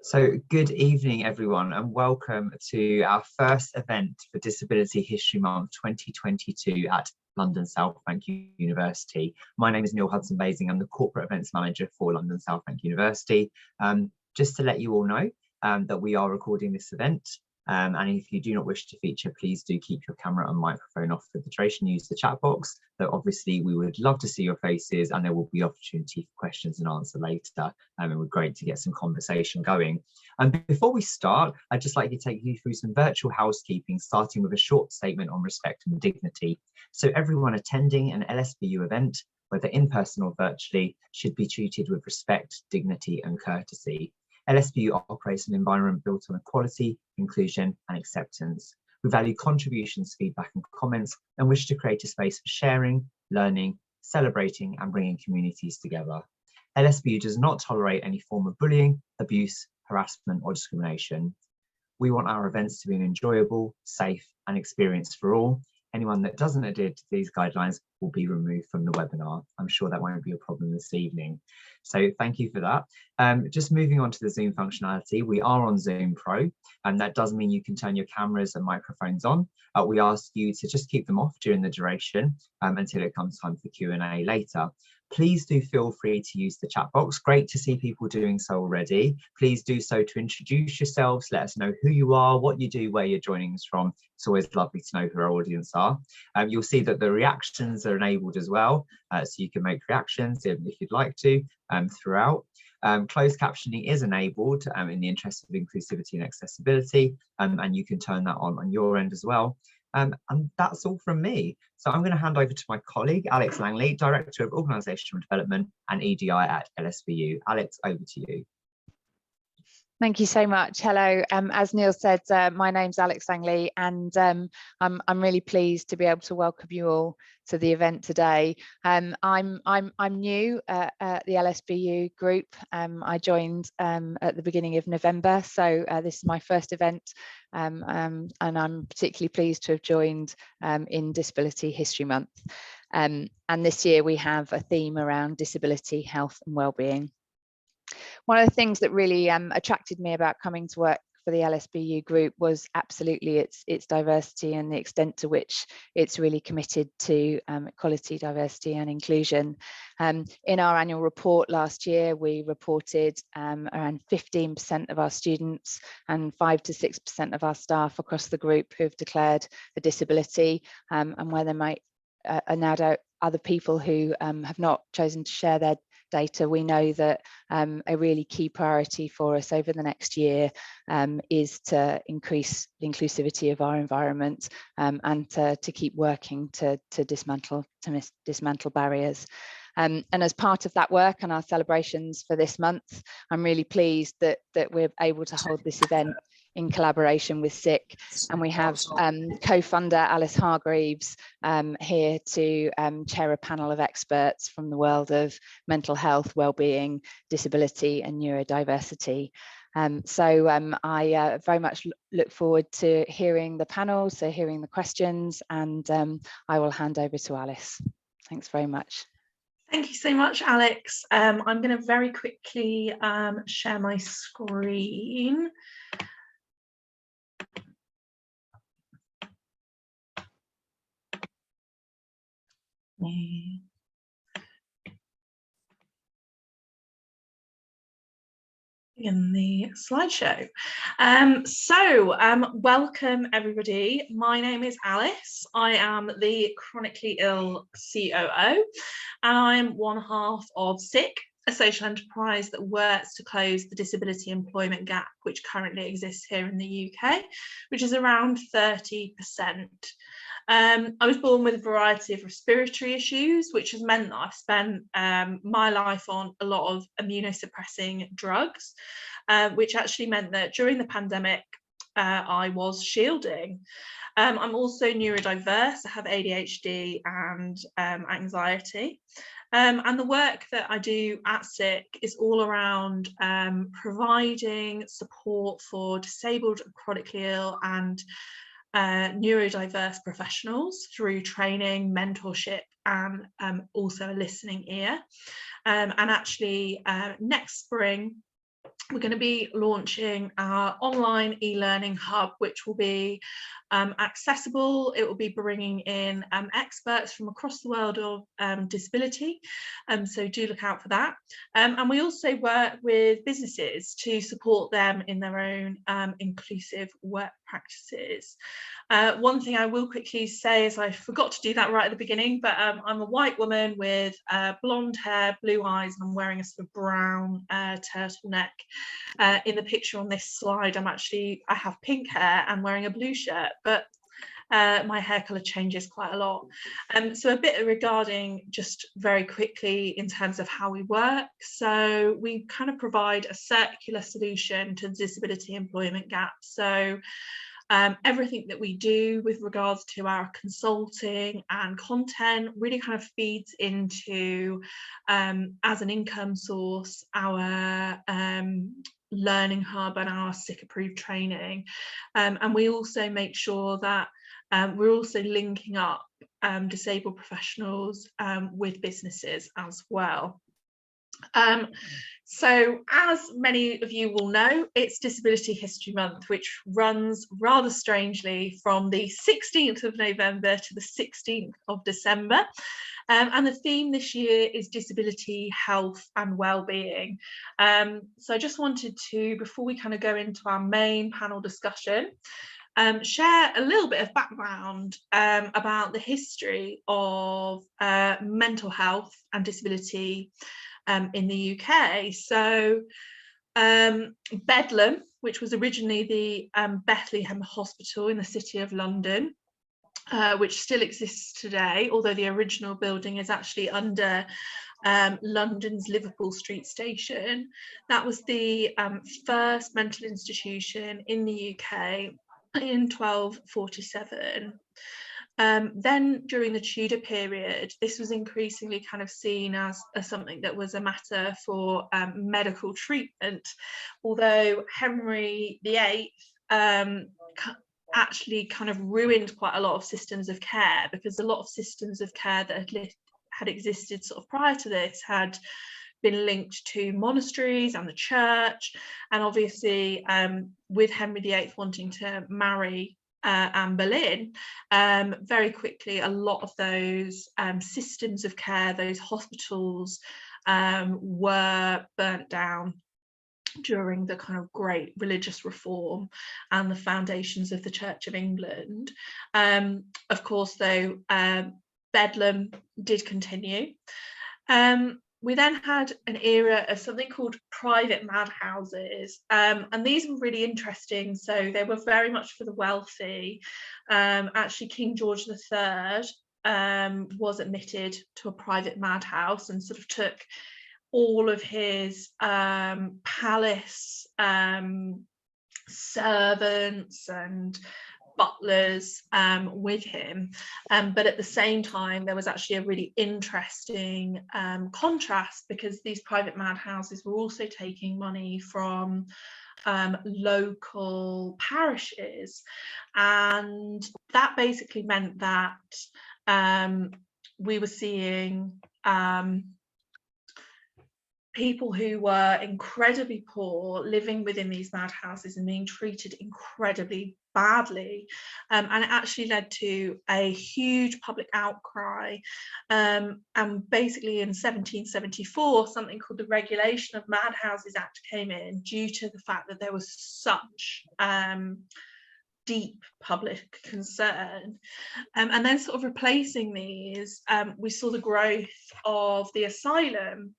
So good evening, everyone, and welcome to our first event for Disability History Month 2022 at London South Bank University. My name is Neil Hudson-Basing. I'm the Corporate Events Manager for London South Bank University. Just to let you all know that we are recording this event. And if you do not wish to feature, please do keep your camera and microphone off for the duration. Use the chat box. Though obviously we would love to see your faces, and there will be opportunity for questions and answer later. It would be great to get some conversation going. And before we start, I'd just like to take you through some virtual housekeeping, starting with a short statement on respect and dignity. So everyone attending an LSBU event, whether in person or virtually, should be treated with respect, dignity and courtesy. LSBU operates an environment built on equality, inclusion and acceptance. We value contributions, feedback and comments, and wish to create a space for sharing, learning, celebrating and bringing communities together. LSBU does not tolerate any form of bullying, abuse, harassment or discrimination. We want our events to be enjoyable, safe and experience for all. Anyone that doesn't adhere to these guidelines will be removed from the webinar. I'm sure that won't be a problem this evening. So thank you for that. Just moving on to the Zoom functionality, we are on Zoom Pro, and that does mean you can turn your cameras and microphones on. We ask you to just keep them off during the duration until it comes time for Q&A later. Please do feel free to use the chat box. Great to see people doing so already. Please do so to introduce yourselves, let us know who you are, what you do, where you're joining us from. It's always lovely to know who our audience are. You'll see that the reactions are enabled as well, so you can make reactions if you'd like to throughout. Closed captioning is enabled in the interest of inclusivity and accessibility, and you can turn that on your end as well. And that's all from me. So I'm going to hand over to my colleague, Alex Langley, Director of Organisational Development and EDI at LSBU. Alex, over to you. Thank you so much. Hello. As Neil said, my name's Alex Langley, and I'm really pleased to be able to welcome you all to the event today. I'm new at the LSBU group. I joined at the beginning of November, so this is my first event, and I'm particularly pleased to have joined in Disability History Month. And this year we have a theme around disability, health and wellbeing. One of the things that really attracted me about coming to work for the LSBU group was absolutely its diversity and the extent to which it's really committed to equality, diversity and inclusion. In our annual report last year, we reported around 15% of our students and 5 to 6% of our staff across the group who have declared a disability, and where there might no doubt other people who have not chosen to share their data. We know that a really key priority for us over the next year is to increase the inclusivity of our environment and to keep working to dismantle barriers. And as part of that work and our celebrations for this month, I'm really pleased that we're able to hold this event in collaboration with SICK, and we have co-funder Alice Hargreaves here to chair a panel of experts from the world of mental health, wellbeing, disability and neurodiversity. So I very much look forward to hearing the panel, so hearing the questions, and I will hand over to Alice. Thanks very much. Thank you so much, Alex. I'm going to very quickly share my screen. In the slideshow. Welcome everybody. My name is Alice. I am the chronically ill COO, and I am one half of SICK, a social enterprise that works to close the disability employment gap which currently exists here in the UK, which is around 30%. I was born with a variety of respiratory issues, which has meant that I've spent my life on a lot of immunosuppressing drugs, which actually meant that during the pandemic, I was shielding. I'm also neurodiverse. I have ADHD and anxiety. And the work that I do at SICK is all around providing support for disabled, chronically ill and neurodiverse professionals through training, mentorship and also a listening ear. And actually next spring we're going to be launching our online e-learning hub, which will be accessible. It will be bringing in experts from across the world of disability, so do look out for that. And we also work with businesses to support them in their own inclusive work practices. One thing I will quickly say is I forgot to do that right at the beginning, but I'm a white woman with blonde hair, blue eyes, and I'm wearing a sort of brown turtleneck. In the picture on this slide, I have pink hair and wearing a blue shirt, but my hair colour changes quite a lot. So a bit regarding, just very quickly, in terms of how we work. So we kind of provide a circular solution to the disability employment gap. So everything that we do with regards to our consulting and content really kind of feeds into, as an income source, our learning hub and our SICK approved training. And we also make sure that we're also linking up disabled professionals with businesses as well. So as many of you will know, it's Disability History Month, which runs rather strangely from the 16th of November to the 16th of December. And the theme this year is disability, health and well-being. So I just wanted to, before we kind of go into our main panel discussion, share a little bit of background about the history of mental health and disability in the UK. So Bedlam, which was originally the Bethlehem Hospital in the City of London, which still exists today, although the original building is actually under London's Liverpool Street Station. That was the first mental institution in the UK in 1247. Then during the Tudor period, this was increasingly kind of seen as something that was a matter for medical treatment, although Henry VIII actually kind of ruined quite a lot of systems of care, because a lot of systems of care that had existed sort of prior to this had been linked to monasteries and the church, and obviously with Henry VIII wanting to marry Anne Boleyn, very quickly a lot of those systems of care, those hospitals, were burnt down during the kind of great religious reform and the foundations of the Church of England. Of course, though, Bedlam did continue. We then had an era of something called private madhouses, and these were really interesting. So they were very much for the wealthy. Actually, King George III was admitted to a private madhouse and sort of took all of his palace servants and butlers with him, but at the same time there was actually a really interesting contrast, because these private madhouses were also taking money from local parishes, and that basically meant that we were seeing people who were incredibly poor living within these madhouses and being treated incredibly badly, and it actually led to a huge public outcry, and basically in 1774 something called the Regulation of Madhouses Act came in, due to the fact that there was such deep public concern, and then sort of replacing these, we saw the growth of the asylum.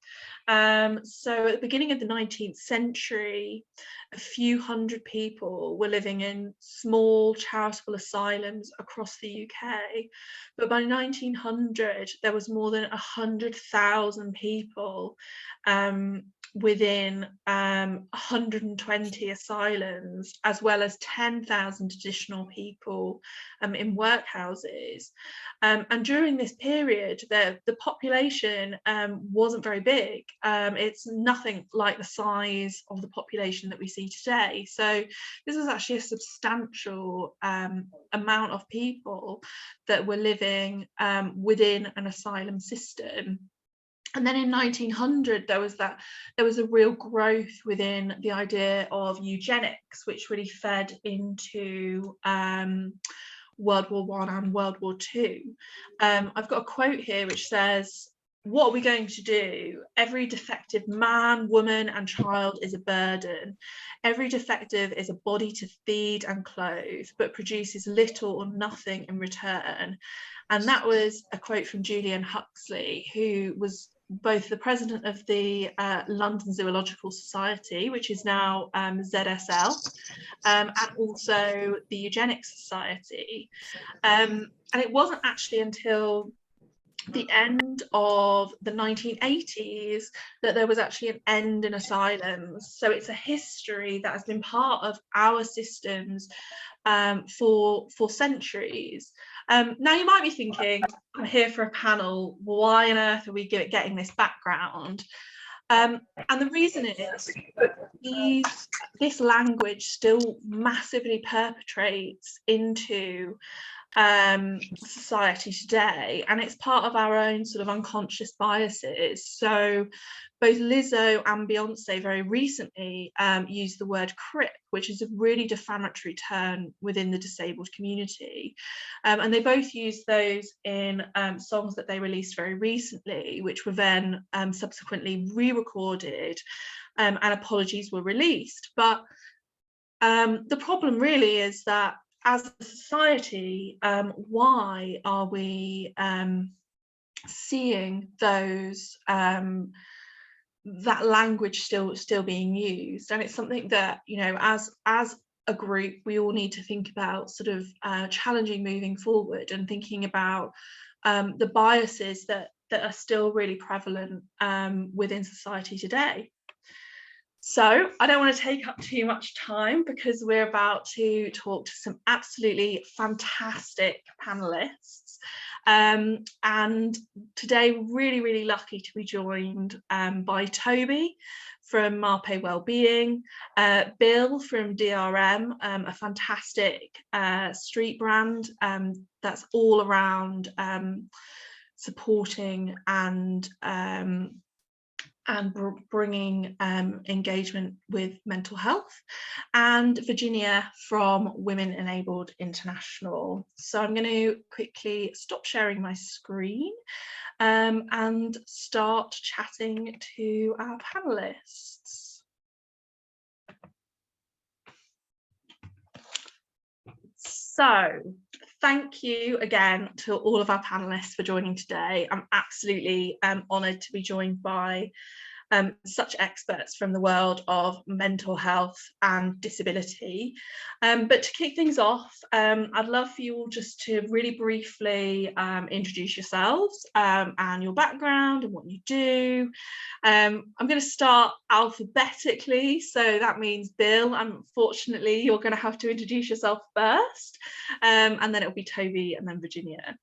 So at the beginning of the 19th century, a few hundred people were living in small charitable asylums across the UK, but by 1900 there was more than 100,000 people within 120 asylums, as well as 10,000 additional people in workhouses. And during this period, the population wasn't very big. It's nothing like the size of the population that we see today. So this was actually a substantial amount of people that were living within an asylum system. And then in 1900, there was a real growth within the idea of eugenics, which really fed into World War I and World War II. I've got a quote here which says, "What are we going to do? Every defective man, woman, and child is a burden. Every defective is a body to feed and clothe, but produces little or nothing in return." And that was a quote from Julian Huxley, who was both the president of the London Zoological Society, which is now ZSL, and also the Eugenics Society. And it wasn't actually until the end of the 1980s that there was actually an end in asylums. So it's a history that has been part of our systems for centuries. Now you might be thinking, I'm here for a panel, why on earth are we getting this background? And the reason is this language still massively perpetrates into society today, and it's part of our own sort of unconscious biases. So both Lizzo and Beyonce very recently used the word crip, which is a really defamatory term within the disabled community, and they both used those in songs that they released very recently, which were then subsequently re-recorded, and apologies were released. But the problem really is that as a society, why are we seeing those that language still being used? And it's something that, you know, as a group, we all need to think about sort of challenging moving forward, and thinking about the biases that are still really prevalent within society today. So I don't want to take up too much time, because we're about to talk to some absolutely fantastic panelists. And today we're really lucky to be joined by Toby from Marpe Wellbeing, Bill from DRM, a fantastic street brand that's all around supporting and bringing engagement with mental health, and Virginia from Women Enabled International. So I'm going to quickly stop sharing my screen and start chatting to our panelists. So thank you again to all of our panelists for joining today. I'm absolutely honoured to be joined by such experts from the world of mental health and disability. But to kick things off, I'd love for you all just to really briefly introduce yourselves and your background and what you do. I'm going to start alphabetically, so that means Bill, unfortunately you're going to have to introduce yourself first, and then it'll be Toby and then Virginia.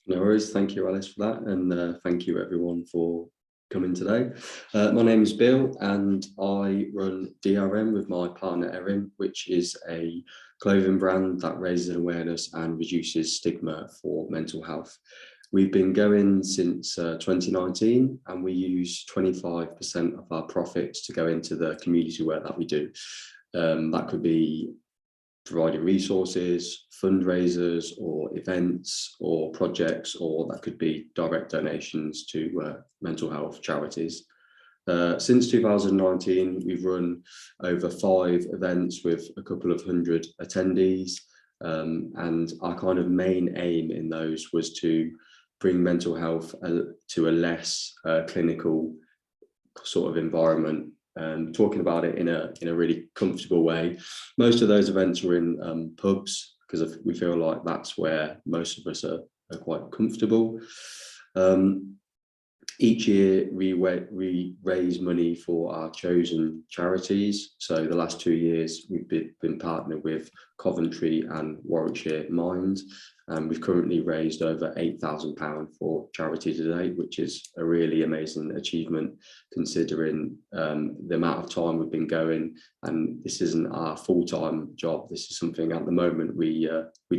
No worries, thank you Alice for that, and thank you everyone for coming today. My name is Bill, and I run DRM with my partner Erin, which is a clothing brand that raises awareness and reduces stigma for mental health. We've been going since 2019, and we use 25% of our profits to go into the community work that we do. That could be providing resources, fundraisers, or events, or projects, or that could be direct donations to mental health charities. Since 2019, we've run over 5 events with a couple of hundred attendees, and our kind of main aim in those was to bring mental health to a less clinical sort of environment, and talking about it in a really comfortable way. Most of those events were in pubs, because we feel like that's where most of us are quite comfortable. Each year we raise money for our chosen charities. So the last 2 years we've been partnered with Coventry and Warwickshire Mind, and we've currently raised over £8,000 for charity to date, which is a really amazing achievement considering the amount of time we've been going. And this isn't our full-time job. This is something at the moment we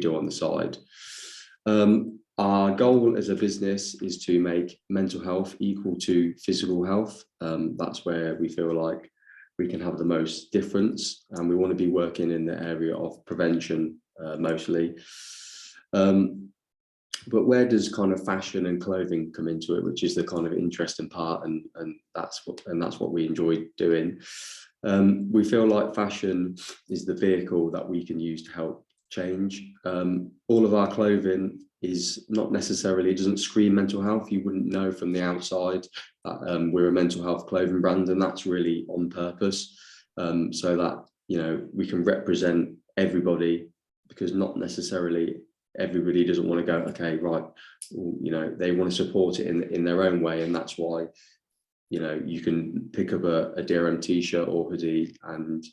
do on the side. Our goal as a business is to make mental health equal to physical health. That's where we feel like we can have the most difference, and we want to be working in the area of prevention mostly. But where does kind of fashion and clothing come into it, which is the kind of interesting part, and that's what we enjoy doing. We feel like fashion is the vehicle that we can use to help change. All of our clothing is not necessarily, it doesn't scream mental health. You wouldn't know from the outside that we're a mental health clothing brand, and that's really on purpose, so that, you know, we can represent everybody, because not necessarily everybody doesn't want to go, okay, right, you know, they want to support it in their own way. And that's why, you know, you can pick up a DRM t-shirt or hoodie and,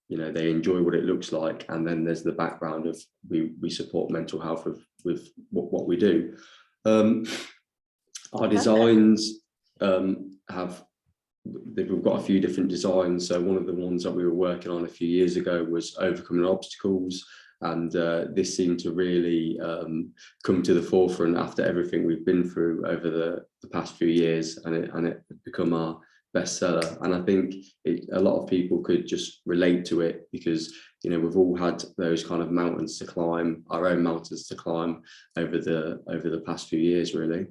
you know, they enjoy what it looks like, and then there's the background of we support mental health with what we do. Our designs we've got a few different designs. So one of the ones that we were working on a few years ago was overcoming obstacles, and this seemed to really come to the forefront after everything we've been through over the past few years, and it become our bestseller. And I think a lot of people could just relate to it, because, you know, we've all had those kind of mountains to climb, our own mountains to climb over the past few years, really.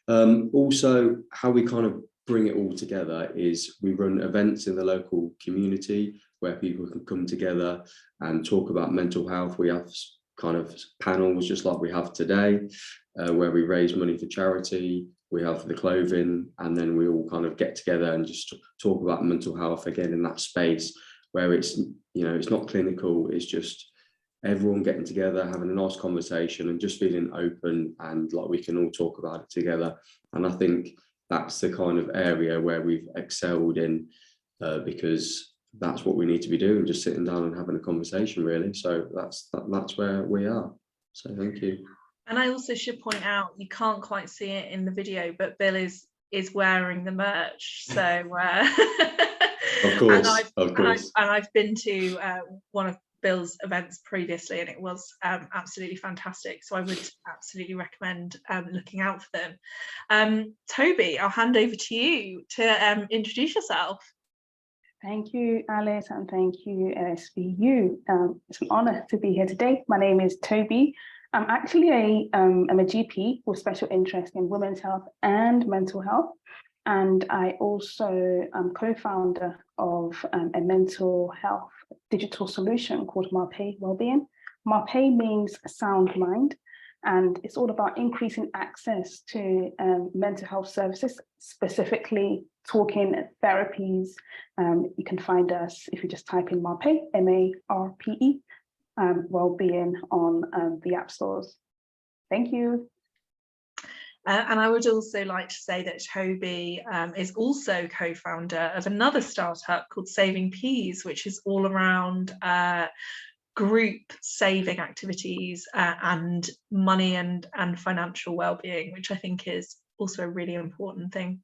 Also, how we kind of bring it all together is we run events in the local community where people can come together and talk about mental health. We have kind of panels just like we have today, where we raise money for charity. We have the clothing, and then we all kind of get together and just talk about mental health again in that space where it's, you know, it's not clinical, it's just everyone getting together, having a nice conversation and just feeling open, and like we can all talk about it together. And I think that's the kind of area where we've excelled in, because that's what we need to be doing, just sitting down and having a conversation, really. So that's where we are. So thank you. And I also should point out, you can't quite see it in the video, but Bill is wearing the merch. So of course, and I've been to one of Bill's events previously, and it was absolutely fantastic. So I would absolutely recommend looking out for them. Toby, I'll hand over to you to introduce yourself. Thank you, Alice, and thank you, LSBU. It's an honor to be here today. My name is Toby. I'm actually I'm a GP with special interest in women's health and mental health. And I also am co-founder of a mental health digital solution called MARPE Wellbeing. MARPE means sound mind, and it's all about increasing access to mental health services, specifically talking therapies. You can find us if you just type in MARPE, M-A-R-P-E, Wellbeing on the app stores. Thank you. And I would also like to say that Toby is also co-founder of another startup called Saving Peas, which is all around group saving activities and money and financial well-being, which I think is also a really important thing.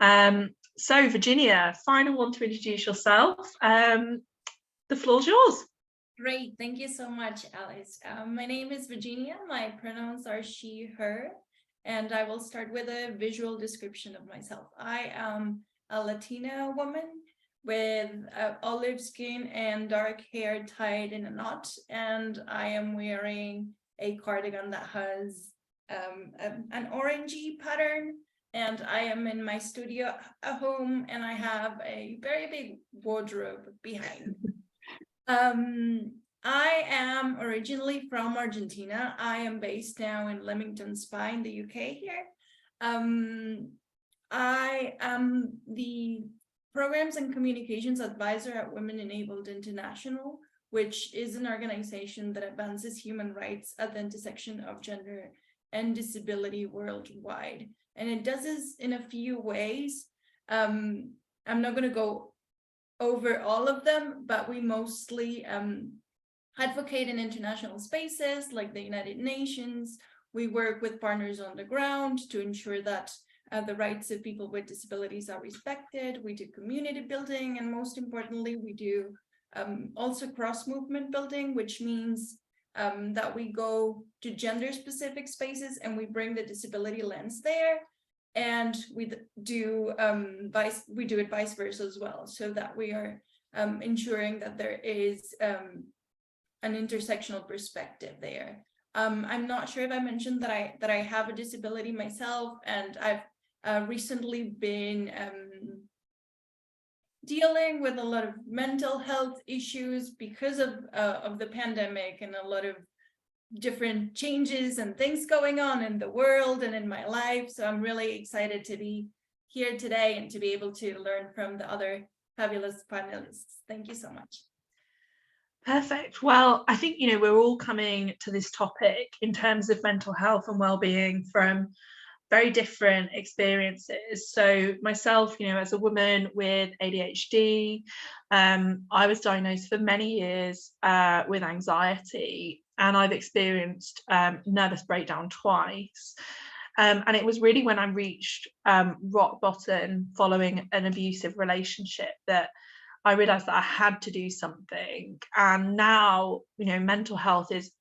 So Virginia, final one to introduce yourself. The floor's yours. Great, thank you so much, Alice. My name is Virginia. My pronouns are she, her, and I will start with a visual description of myself. I am a Latina woman with olive skin and dark hair tied in a knot, and I am wearing a cardigan that has an orangey pattern, and I am in my studio at home, and I have a very big wardrobe behind. I am originally from Argentina. I am based now in Leamington Spa in the UK here. I am the Programs and Communications Advisor at Women Enabled International, which is an organization that advances human rights at the intersection of gender and disability worldwide. And it does this in a few ways. I'm not going to go over all of them, but we mostly advocate in international spaces like the United Nations. We work with partners on the ground to ensure that the rights of people with disabilities are respected. We do community building, and most importantly, we do also cross-movement building, which means that we go to gender specific spaces and we bring the disability lens there, and we do it vice versa as well, so that we are ensuring that there is an intersectional perspective there. I'm not sure if I mentioned that I have a disability myself, and I've recently been dealing with a lot of mental health issues because of the pandemic, and a lot of different changes and things going on in the world and in my life. So I'm really excited to be here today and to be able to learn from the other fabulous panelists. Thank you so much. Perfect. Well, I think, we're all coming to this topic in terms of mental health and well-being from very different experiences. So myself, as a woman with ADHD, I was diagnosed for many years with anxiety, and I've experienced nervous breakdown twice. And it was really when I reached rock bottom following an abusive relationship that I realized that I had to do something. And now, mental health is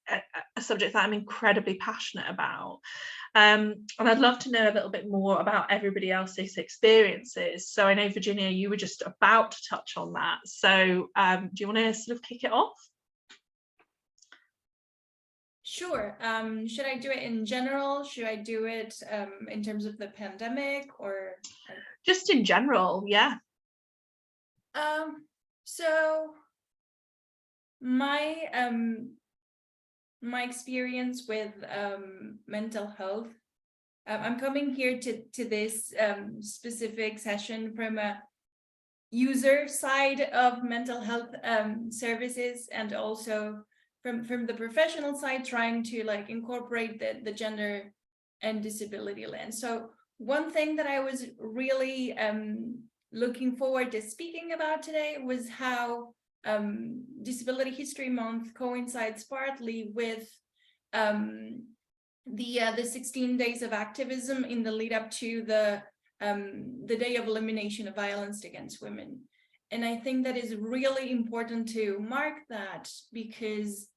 a subject that I'm incredibly passionate about. And I'd love to know a little bit more about everybody else's experiences. So I know, Virginia, you were just about to touch on that. So do you want to sort of kick it off? Sure. Should I do it in general? Should I do it in terms of the pandemic, or just in general? Yeah. So my experience with mental health, I'm coming here to this specific session from a user side of mental health services, and also from the professional side, trying to incorporate the gender and disability lens. So one thing that I was really looking forward to speaking about today was how Disability History Month coincides partly with the 16 days of activism in the lead up to the Day of Elimination of Violence Against Women. And I think that is really important to mark that, because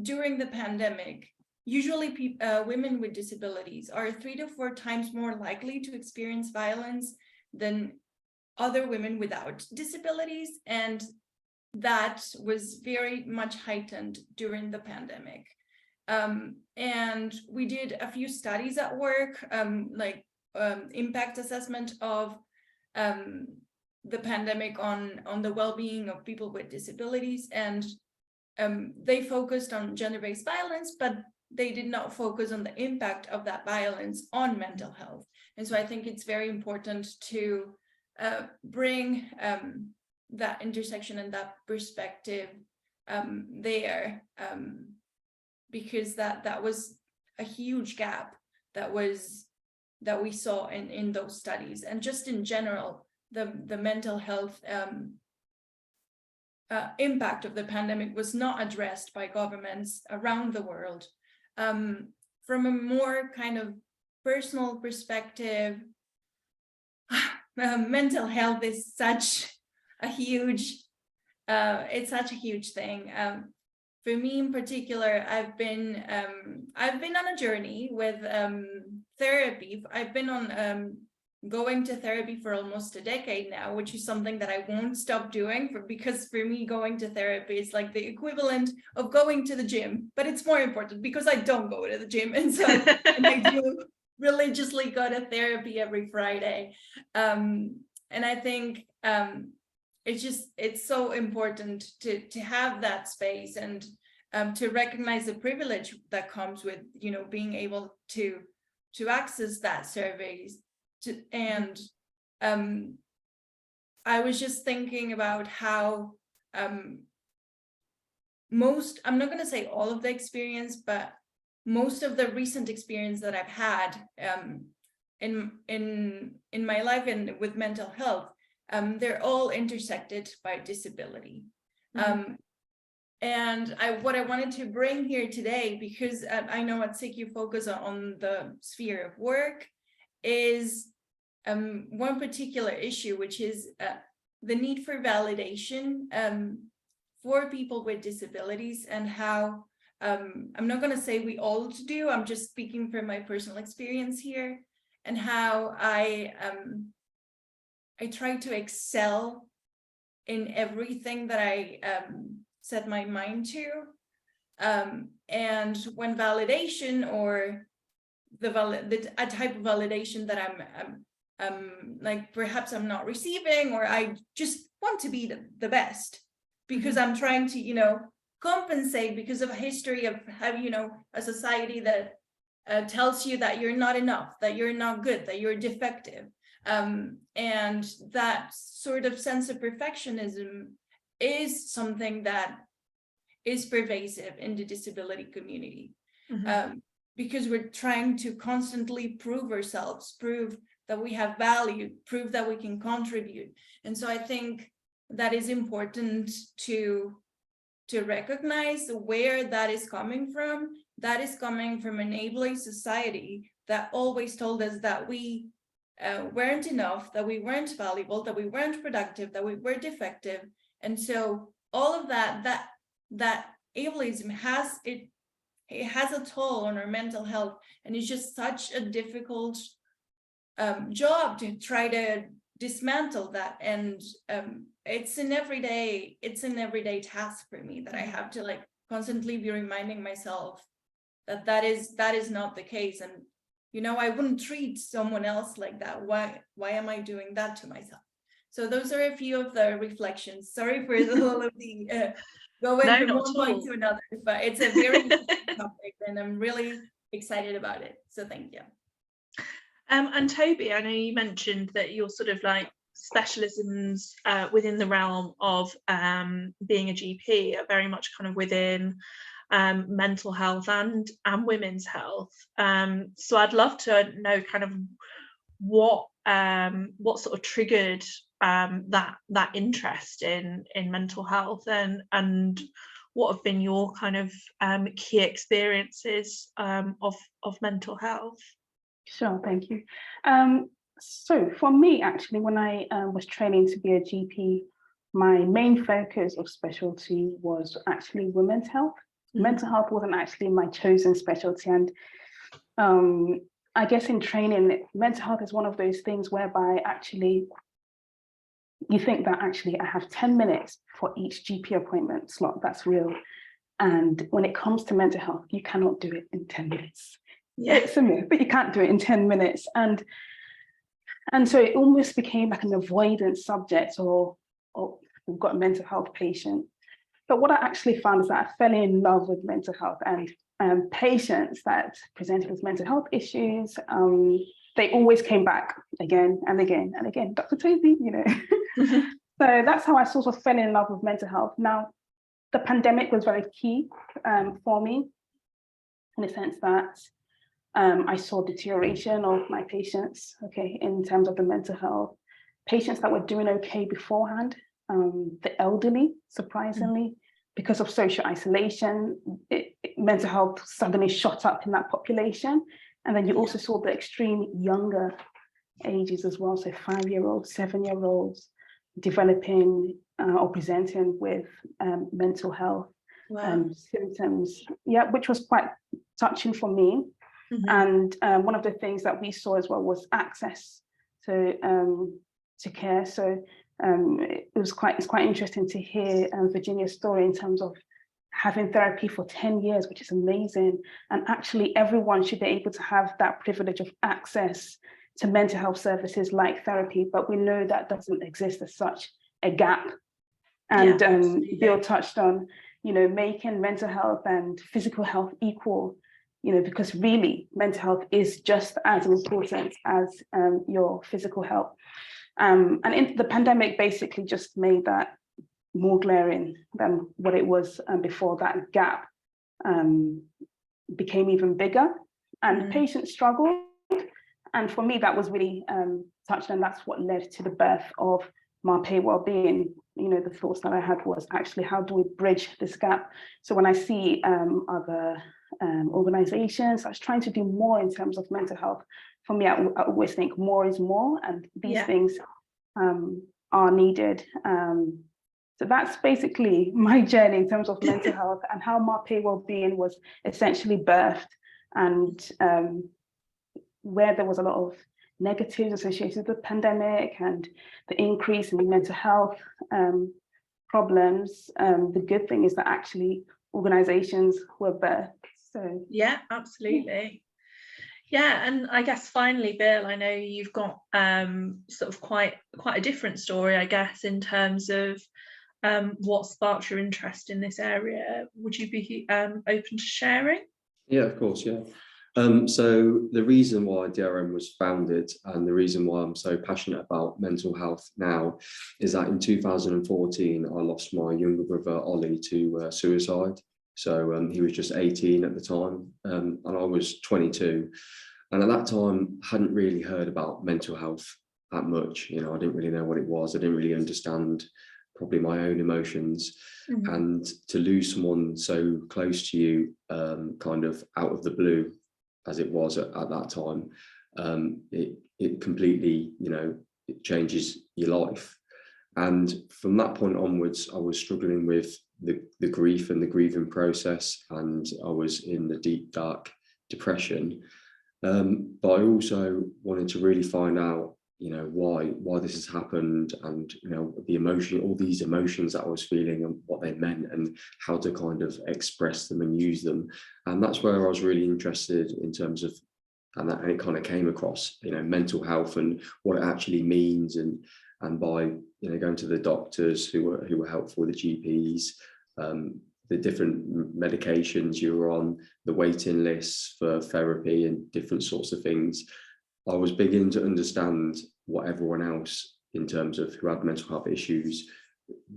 during the pandemic, usually women with disabilities are 3 to 4 times more likely to experience violence than other women without disabilities, and that was very much heightened during the pandemic. And we did a few studies at work, impact assessment of the pandemic on the well-being of people with disabilities, and they focused on gender-based violence, but they did not focus on the impact of that violence on mental health. And so I think it's very important to bring that intersection and that perspective there, because that was a huge gap that we saw in those studies. And just in general, the mental health impact of the pandemic was not addressed by governments around the world. From a more kind of personal perspective, mental health is such a huge thing. For me in particular, I've been on a journey with therapy. I've been on going to therapy for almost a decade now, which is something that I won't stop doing, because for me going to therapy is like the equivalent of going to the gym, but it's more important because I don't go to the gym, and so and I do religiously go to therapy every Friday, and I think it's so important to have that space, and to recognize the privilege that comes with being able to access that service. And I was just thinking about how most, I'm not going to say all of the experience, but most of the recent experience that I've had in my life and with mental health, they're all intersected by disability. Mm-hmm. And what I wanted to bring here today, because I know at SIG you focus on the sphere of work, is one particular issue, which is the need for validation for people with disabilities, and how I'm not going to say we all do, I'm just speaking from my personal experience here, and how I try to excel in everything that I set my mind to. And when validation, or a type of validation that I'm like, perhaps I'm not receiving, or I just want to be the best, because I'm trying to, you know, compensate because of a history of having, you know, a society that tells you that you're not enough, that you're not good, that you're defective. And that sort of sense of perfectionism is something that is pervasive in the disability community, because we're trying to constantly prove ourselves, prove that we have value, prove that we can contribute. And so I think that is important to recognize where that is coming from. That is coming from enabling society that always told us that we weren't enough, that we weren't valuable, that we weren't productive, that we were defective. And so all of that ableism has it has a toll on our mental health, and it's just such a difficult job to try to dismantle that. And it's an everyday task for me, that I have to like constantly be reminding myself that is not the case. And you know, I wouldn't treat someone else like that. Why am I doing that to myself? So those are a few of the reflections. Sorry for all of the going from one point to another, but it's a very interesting topic, and I'm really excited about it. So thank you. And Toby, I know you mentioned that your sort of like specialisms within the realm of being a GP are very much kind of within mental health and women's health. So I'd love to know kind of what sort of triggered that interest in mental health, and what have been your kind of key experiences of mental health? Sure, thank you. So for me, actually, when I was training to be a GP, my main focus of specialty was actually women's health. Mental health wasn't actually my chosen specialty. And I guess in training, mental health is one of those things whereby actually you think that actually I have 10 minutes for each GP appointment slot. That's real. And when it comes to mental health, you cannot do it in 10 minutes. Yeah. It's a myth, but you can't do it in 10 minutes. And so it almost became like an avoidance subject, or we've got a mental health patient. But what I actually found is that I fell in love with mental health, and patients that presented with mental health issues, they always came back again and again and again. Dr. Toby, you know. So that's how I sort of fell in love with mental health. Now, the pandemic was very key for me, in the sense that I saw deterioration of my patients, okay, in terms of the mental health. Patients that were doing okay beforehand, the elderly, surprisingly, because of social isolation, mental health suddenly shot up in that population. And then you also saw the extreme younger ages as well, so 5-year-olds, 7-year-olds developing or presenting with mental health symptoms, which was quite touching for me. And one of the things that we saw as well was access to care. So it's quite interesting to hear Virginia's story in terms of having therapy for 10 years, which is amazing. And actually everyone should be able to have that privilege of access to mental health services like therapy, but we know that doesn't exist as such a gap. And Bill touched on, you know, making mental health and physical health equal, you know, because really mental health is just as important as your physical health. And the pandemic basically just made that more glaring than what it was before. That gap became even bigger, and patients struggled. And for me, that was really touched, and that's what led to the birth of Marpay Wellbeing. You know, the thoughts that I had was actually, how do we bridge this gap? So when I see other organizations that's trying to do more in terms of mental health, for me, I always think more is more, and these things are needed. So that's basically my journey in terms of mental health and how my pay well-being was essentially birthed, and where there was a lot of negatives associated with the pandemic and the increase in mental health problems. The good thing is that actually organizations were birthed. So yeah, absolutely. Yeah, and I guess finally, Bill, I know you've got sort of quite a different story, I guess, in terms of what sparked your interest in this area. Would you be open to sharing? Yeah, of course, yeah. So the reason why DRM was founded and the reason why I'm so passionate about mental health now is that in 2014, I lost my younger brother, Ollie, to suicide. So he was just 18 at the time, and I was 22. And at that time, I hadn't really heard about mental health that much. You know, I didn't really know what it was. I didn't really understand probably my own emotions. Mm-hmm. And to lose someone so close to you, kind of out of the blue, as it was at that time, it completely, you know, it changes your life. And from that point onwards, I was struggling with the grief and the grieving process, and I was in the deep, dark depression. But I also wanted to really find out, you know, why this has happened, and, you know, all these emotions that I was feeling and what they meant and how to kind of express them and use them. And that's where I was really interested in terms of, and it kind of came across, you know, mental health and what it actually means, and by, you know, going to the doctors who were helpful, the GPs, the different medications you were on, the waiting lists for therapy and different sorts of things, I was beginning to understand what everyone else, in terms of who had mental health issues,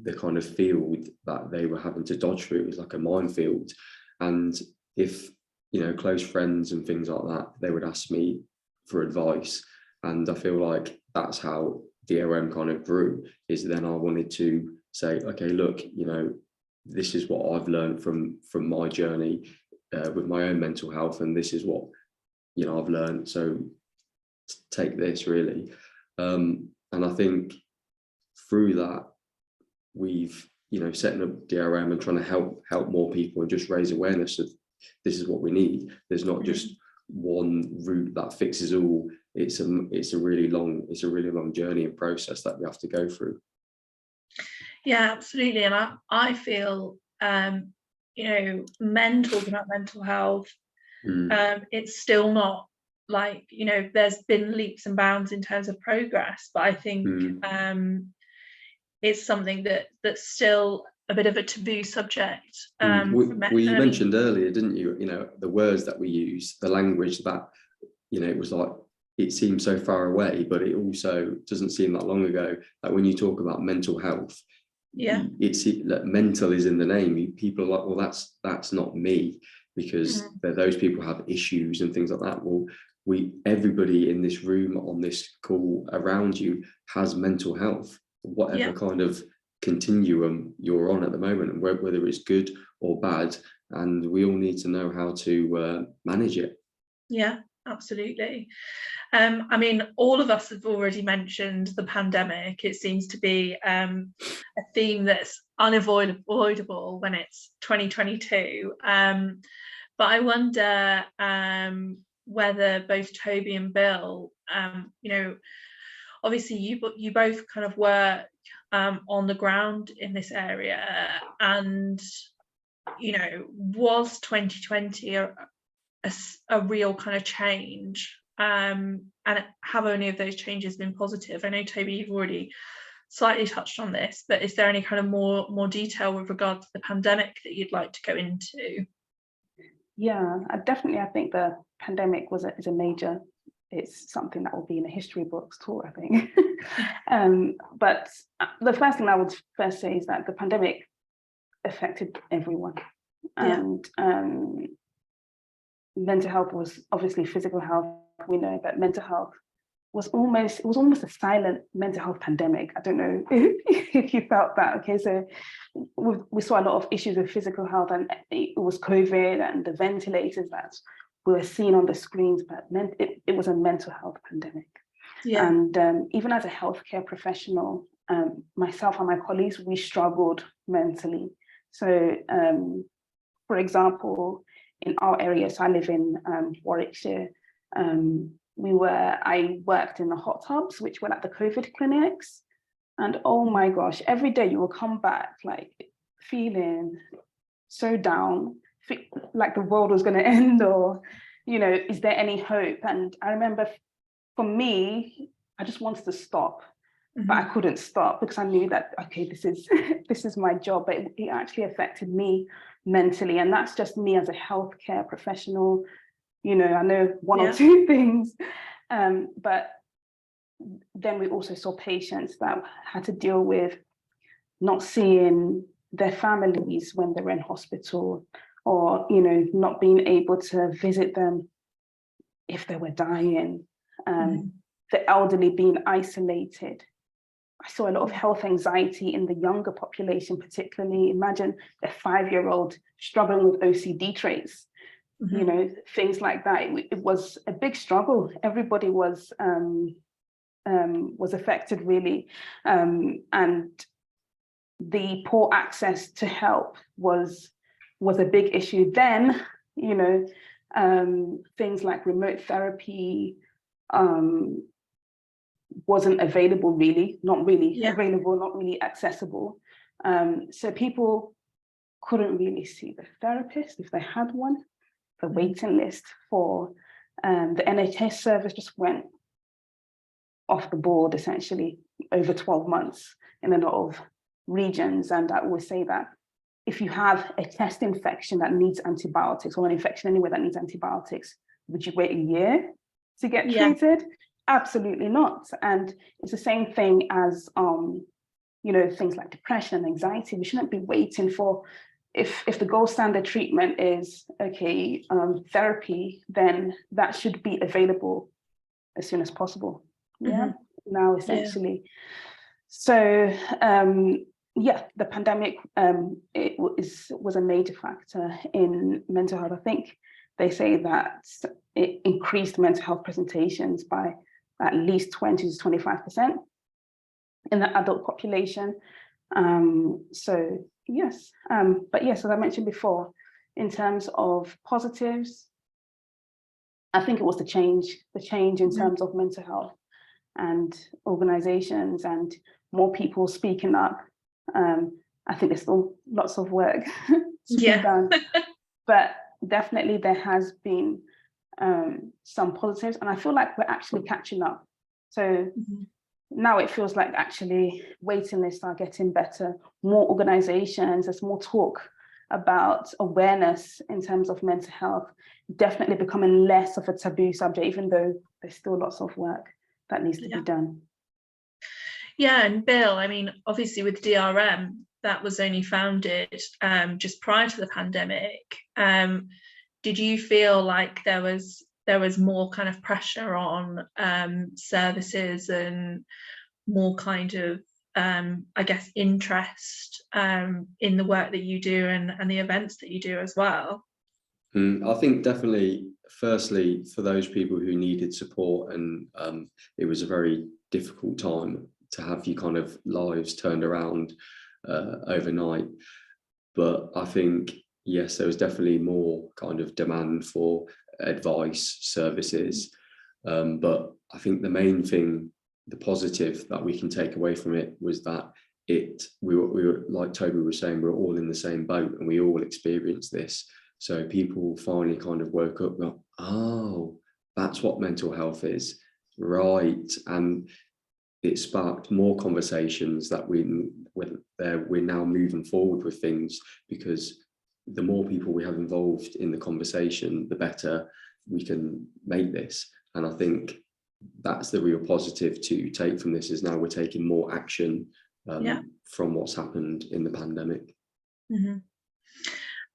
the kind of field that they were having to dodge through. It was like a minefield. And if, you know, close friends and things like that, they would ask me for advice. And I feel like that's how DRM kind of grew, is then I wanted to say, okay, look, you know, this is what I've learned from my journey with my own mental health, and this is what, you know, I've learned. So take this, really. And I think through that, we've, you know, setting up DRM and trying to help more people and just raise awareness of this is what we need. There's not just one route that fixes all. It's a really long journey and process that we have to go through. Yeah, absolutely. And I feel, you know, men talking about mental health, it's still not like, you know, there's been leaps and bounds in terms of progress, but I think it's something that's still a bit of a taboo subject. Well, you mentioned earlier, didn't you, you know, the words that we use, the language that, you know, it was like, it seems so far away, but it also doesn't seem that long ago. Like when you talk about mental health, it's like mental is in the name. People are like, well, that's not me, because those people have issues and things like that. Well, everybody in this room, on this call, around you, has mental health, whatever kind of continuum you're on at the moment, whether it's good or bad, and we all need to know how to manage it. Yeah, absolutely. I mean, all of us have already mentioned the pandemic. It seems to be a theme that's unavoidable when it's 2022. But I wonder whether both Toby and Bill, you know, obviously you both kind of work on the ground in this area, and, you know, was 2020 a real kind of change, and have any of those changes been positive? I know, Toby, you've already slightly touched on this, but is there any kind of more detail with regard to the pandemic that you'd like to go into? Yeah, I think the pandemic is a major, it's something that will be in the history books too, I think. But the first thing I would first say is that the pandemic affected everyone. And mental health was obviously physical health. We know that mental health was almost a silent mental health pandemic. I don't know if you felt that. Okay, so we saw a lot of issues with physical health, and it was COVID and the ventilators that we were seeing on the screens, but it was a mental health pandemic. And even as a healthcare professional, myself and my colleagues, we struggled mentally. So, for example, in our area, so I live in Warwickshire, I worked in the hot tubs, which were like the COVID clinics. And oh my gosh, every day you will come back like feeling so down, like the world was going to end, or, you know, is there any hope? And I remember for me, I just wanted to stop, but I couldn't stop because I knew that, okay, this is my job, but it actually affected me mentally. And that's just me as a healthcare professional. You know, I know one or two things, but then we also saw patients that had to deal with not seeing their families when they were in hospital, or, you know, not being able to visit them if they were dying, the elderly being isolated. I saw a lot of health anxiety in the younger population, particularly. Imagine a 5-year-old struggling with OCD traits, you know, things like that. It was a big struggle. Everybody was affected, really, and the poor access to help was a big issue. Then, you know, things like remote therapy wasn't available, really, not really available, not really accessible. So people couldn't really see the therapist if they had one. The waiting list for the NHS service just went off the board, essentially, over 12 months in a lot of regions. And I always say that if you have a chest infection that needs antibiotics, or an infection anywhere that needs antibiotics, would you wait a year to get treated? Absolutely not. And it's the same thing as, you know, things like depression, anxiety. We shouldn't be waiting for, if the gold standard treatment is, okay, therapy, then that should be available as soon as possible. Now, essentially. So, the pandemic was a major factor in mental health. I think they say that it increased mental health presentations by at least 20 to 25% in the adult population. So yes, but yes, as I mentioned before, in terms of positives, I think it was the change in terms of mental health and organizations and more people speaking up. I think there's still lots of work to be done, but definitely there has been some positives, and I feel like we're actually catching up. So now it feels like actually waiting lists are getting better, more organizations, there's more talk about awareness in terms of mental health, definitely becoming less of a taboo subject, even though there's still lots of work that needs to be done. Yeah, and Bill, I mean, obviously with DRM, that was only founded just prior to the pandemic. Did you feel like there was more kind of pressure on services and more kind of, I guess, interest in the work that you do and the events that you do as well? I think definitely, firstly, for those people who needed support, and it was a very difficult time to have your kind of lives turned around overnight. But I think, yes, there was definitely more kind of demand for advice services. But I think the main thing, the positive that we can take away from it, was that we were, like Toby was saying, we're all in the same boat and we all experienced this. So people finally kind of woke up, like, oh, that's what mental health is, right? And it sparked more conversations that we're now moving forward with things, because the more people we have involved in the conversation, the better we can make this. And I think that's the real positive to take from this, is now we're taking more action from what's happened in the pandemic.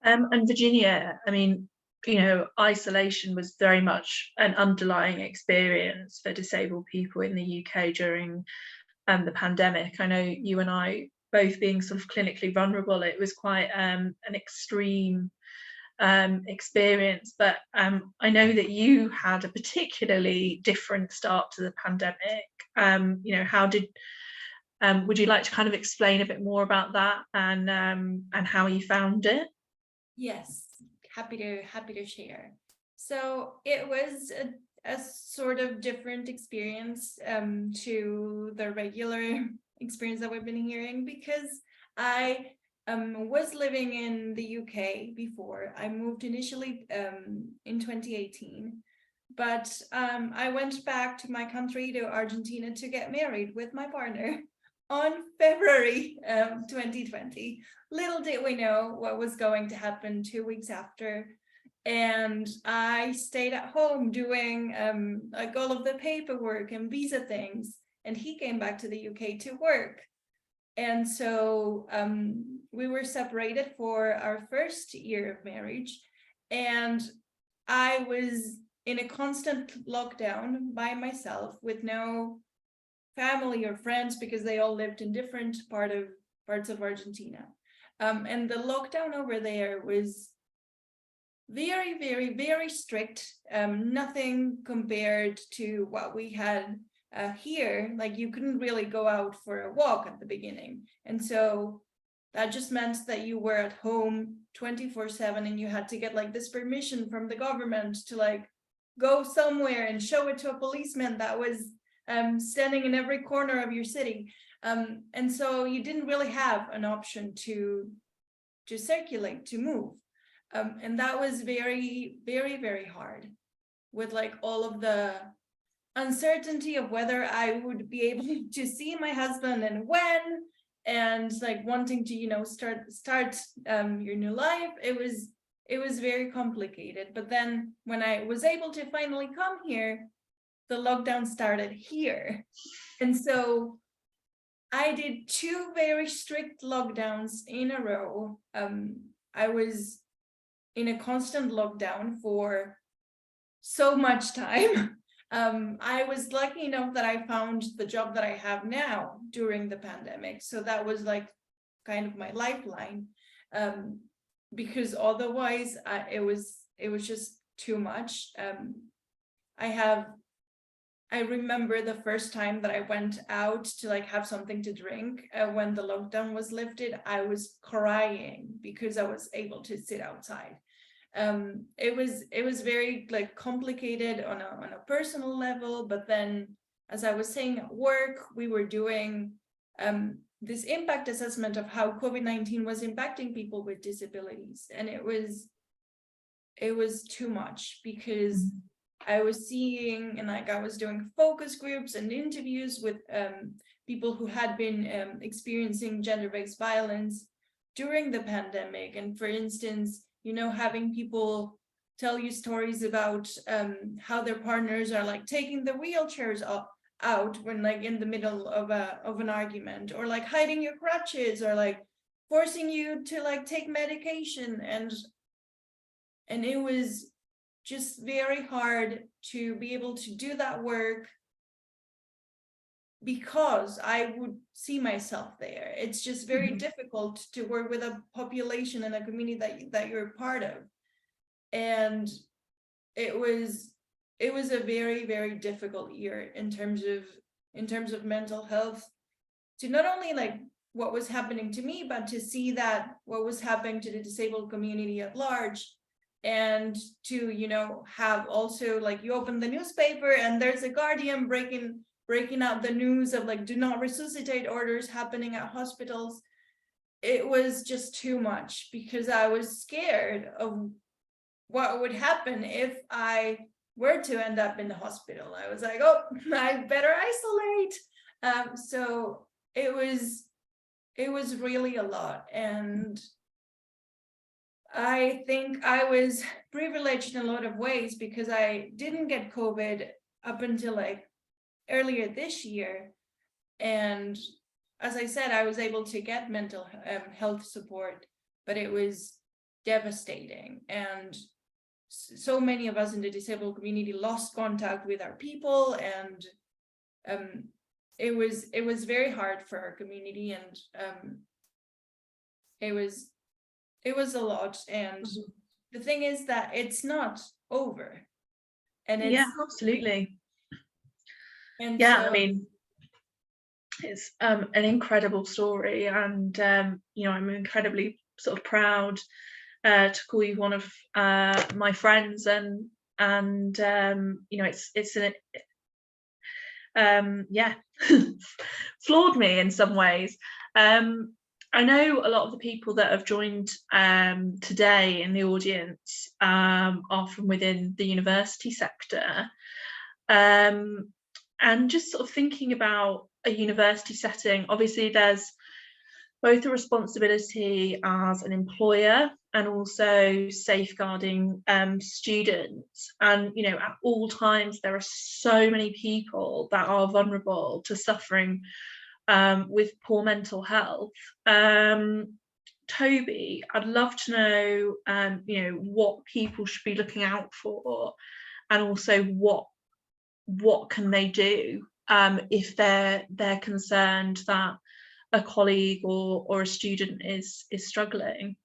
And Virginia, I mean, you know, isolation was very much an underlying experience for disabled people in the UK during the pandemic. I know you and I, both being sort of clinically vulnerable, it was quite an extreme experience. But I know that you had a particularly different start to the pandemic. You know, how did Would you like to kind of explain a bit more about that and how you found it? Yes, happy to share. So it was a sort of different experience to the regular experience that we've been hearing, because I was living in the UK before. I moved initially in 2018, but I went back to my country, to Argentina, to get married with my partner on February 2020. Little did we know what was going to happen 2 weeks after. And I stayed at home doing like all of the paperwork and visa things. And he came back to the UK to work. And so we were separated for our first year of marriage. And I was in a constant lockdown by myself with no family or friends, because they all lived in different parts of Argentina. And the lockdown over there was very, very, very strict. Nothing compared to what we had here. Like, you couldn't really go out for a walk at the beginning. And so that just meant that you were at home 24/7, and you had to get like this permission from the government to like go somewhere and show it to a policeman that was standing in every corner of your city. And so you didn't really have an option to circulate, to move. And that was very, very, very hard, with like all of the uncertainty of whether I would be able to see my husband and when, and like wanting to, you know, start your new life. It was very complicated. But then when I was able to finally come here, the lockdown started here. And so I did 2 very strict lockdowns in a row. I was in a constant lockdown for so much time. I was lucky enough that I found the job that I have now during the pandemic. So that was like kind of my lifeline, because otherwise it was just too much. I remember the first time that I went out to like have something to drink when the lockdown was lifted. I was crying because I was able to sit outside. It was very like complicated on a personal level, but then, as I was saying, at work we were doing this impact assessment of how COVID-19 was impacting people with disabilities, and it was too much, because I was seeing, and like I was doing focus groups and interviews with people who had been experiencing gender-based violence during the pandemic. And for instance, you know, having people tell you stories about how their partners are like taking the wheelchairs out when like in the middle of an argument, or like hiding your crutches, or like forcing you to like take medication. And it was just very hard to be able to do that work, because I would see myself there. It's just very difficult to work with a population and a community that you're part of. And it was a very, very difficult year in terms of mental health, to not only like what was happening to me, but to see that what was happening to the disabled community at large. And to, you know, have also like, you open the newspaper and there's a Guardian breaking out the news of like do not resuscitate orders happening at hospitals. It was just too much, because I was scared of what would happen if I were to end up in the hospital. I was like, oh, I better isolate. So it was really a lot. And I think I was privileged in a lot of ways, because I didn't get COVID up until like earlier this year. And as I said, I was able to get mental health support, but it was devastating. And so many of us in the disabled community lost contact with our people, and it was very hard for our community, and it was a lot. And the thing is that it's not over. And it's, yeah, absolutely. And yeah, so, I mean, it's an incredible story, and you know, I'm incredibly sort of proud to call you one of my friends, and you know, it's an yeah, floored me in some ways. I know a lot of the people that have joined today in the audience are from within the university sector, and just sort of thinking about a university setting, obviously there's both a responsibility as an employer and also safeguarding students. And, you know, at all times, there are so many people that are vulnerable to suffering with poor mental health. Toby, I'd love to know, you know, what people should be looking out for, and also what can they do if they're concerned that a colleague or a student is struggling.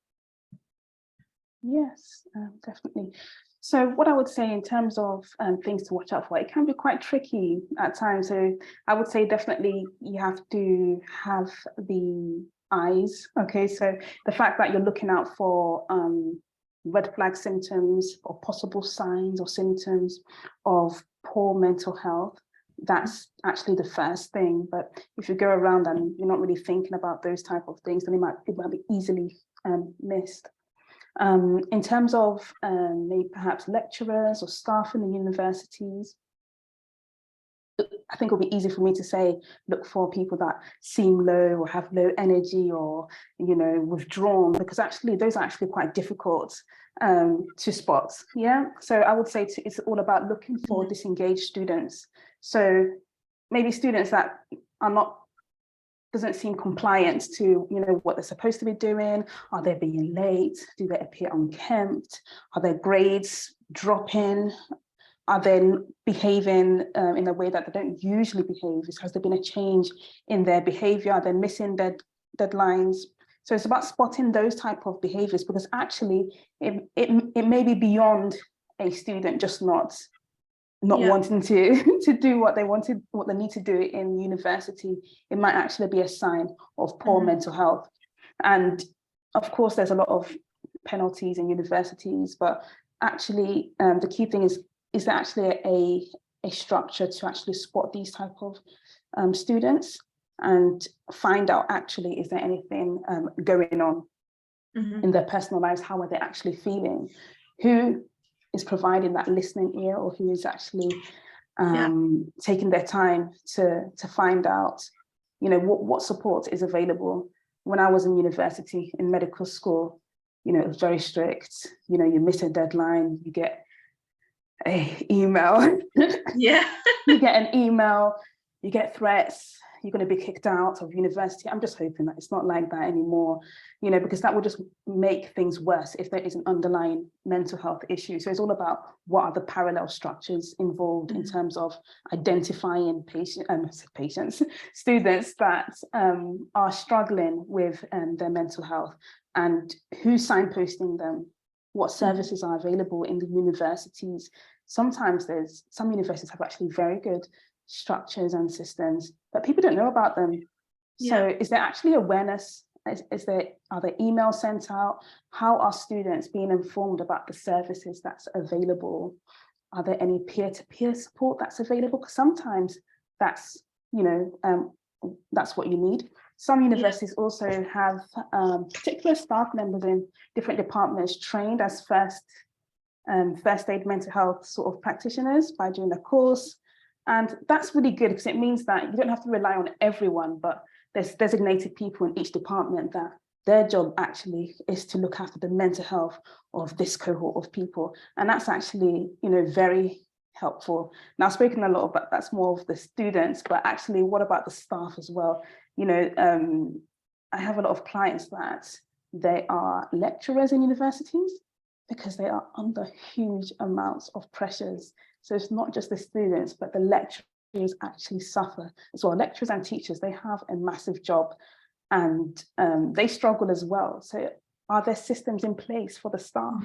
Yes, definitely. So what I would say in terms of things to watch out for, it can be quite tricky at times. So I would say definitely you have to have the eyes. Okay, so the fact that you're looking out for red flag symptoms or possible signs or symptoms of poor mental health, that's actually the first thing. But if you go around and you're not really thinking about those type of things, then it might be easily missed. In terms of maybe perhaps lecturers or staff in the universities, I think it'll be easy for me to say, look for people that seem low or have low energy or, you know, withdrawn, because actually those are actually quite difficult to spot. Yeah, so I would say it's all about looking for disengaged students. So maybe students that are not, doesn't seem compliant to, you know, what they're supposed to be doing. Are they being late? Do they appear unkempt? Are their grades dropping? Are they behaving in a way that they don't usually behave? Has there been a change in their behavior? Are they missing their deadlines? So it's about spotting those type of behaviors, because actually it may be beyond a student just not wanting to do what they need to do in university. It might actually be a sign of poor mental health. And of course, there's a lot of penalties in universities, but actually the key thing is there actually a structure to actually spot these type of students and find out actually, is there anything going on in their personal lives? How are they actually feeling? Who is providing that listening ear, or who is actually taking their time to find out, you know, what support is available. When I was in university, in medical school, you know, it was very strict. You know, you miss a deadline, you get an email. You get an email, you get threats, you're going to be kicked out of university. I'm just hoping that it's not like that anymore, you know, because that would just make things worse if there is an underlying mental health issue. So it's all about what are the parallel structures involved in terms of identifying students that are struggling with their mental health, and who's signposting them, what services are available in the universities. Sometimes some universities have actually very good structures and systems, but people don't know about them. So is there actually awareness? Are there emails sent out? How are students being informed about the services that's available? Are there any peer-to-peer support that's available? Because sometimes that's, you know, that's what you need. Some universities also have particular staff members in different departments trained as first aid mental health sort of practitioners by doing the course. And that's really good, because it means that you don't have to rely on everyone, but there's designated people in each department that their job actually is to look after the mental health of this cohort of people. And that's actually, you know, very helpful. Now, I've spoken a lot about, that's more of the students, but actually, what about the staff as well? You know, I have a lot of clients that they are lecturers in universities because they are under huge amounts of pressures. So it's not just the students, but the lecturers actually suffer as well. Lecturers and teachers, they have a massive job, and they struggle as well. So are there systems in place for the staff?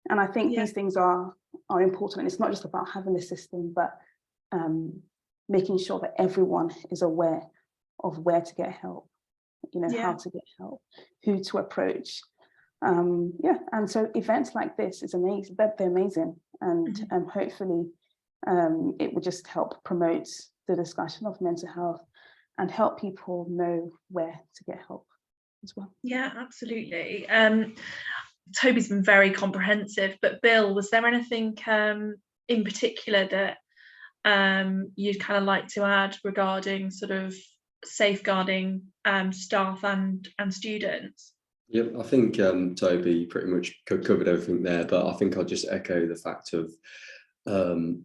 And I think these things are important. And it's not just about having a system, but making sure that everyone is aware of where to get help, you know, how to get help, who to approach. And so events like this is amazing, they're amazing, and hopefully it will just help promote the discussion of mental health and help people know where to get help as well. Yeah, absolutely. Toby's been very comprehensive, but Bill, was there anything in particular that you'd kind of like to add regarding sort of safeguarding staff and students? Yep, I think Toby pretty much covered everything there, but I think I'll just echo the fact of the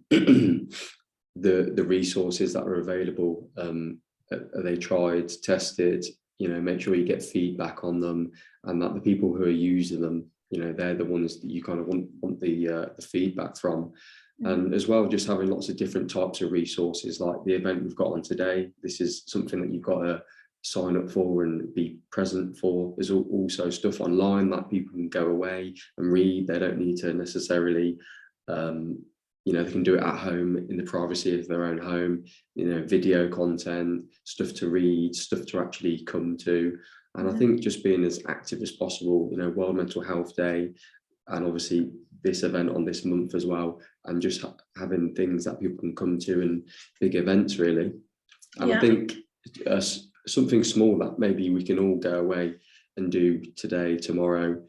resources that are available. Are they tried, tested? You know, make sure you get feedback on them, and that the people who are using them, you know, they're the ones that you kind of want the feedback from. And as well, just having lots of different types of resources, like the event we've got on today. This is something that you've got to sign up for and be present for. There's also stuff online that people can go away and read. They don't need to necessarily, you know, they can do it at home in the privacy of their own home, you know, video content, stuff to read, stuff to actually come to. And I think just being as active as possible, you know, World Mental Health Day, and obviously this event on this month as well, and just having things that people can come to, and big events really. And I think something small that maybe we can all go away and do today, tomorrow,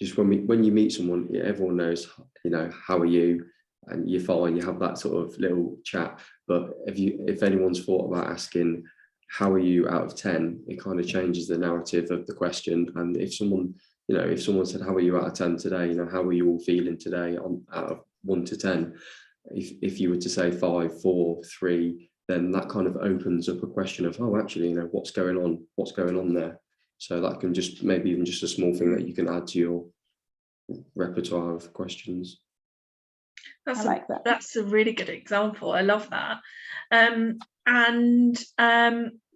just when you meet someone, everyone knows, you know, how are you, and you're fine, you have that sort of little chat. But if anyone's thought about asking how are you out of 10, it kind of changes the narrative of the question. And if someone, you know, if someone said how are you out of 10 today, you know, how are you all feeling today out of 1 to 10, if you were to say 5, 4, 3, then that kind of opens up a question of, oh, actually, you know, what's going on there. So that can just maybe even just a small thing that you can add to your repertoire of questions. I like that. That's a really good example. I love that.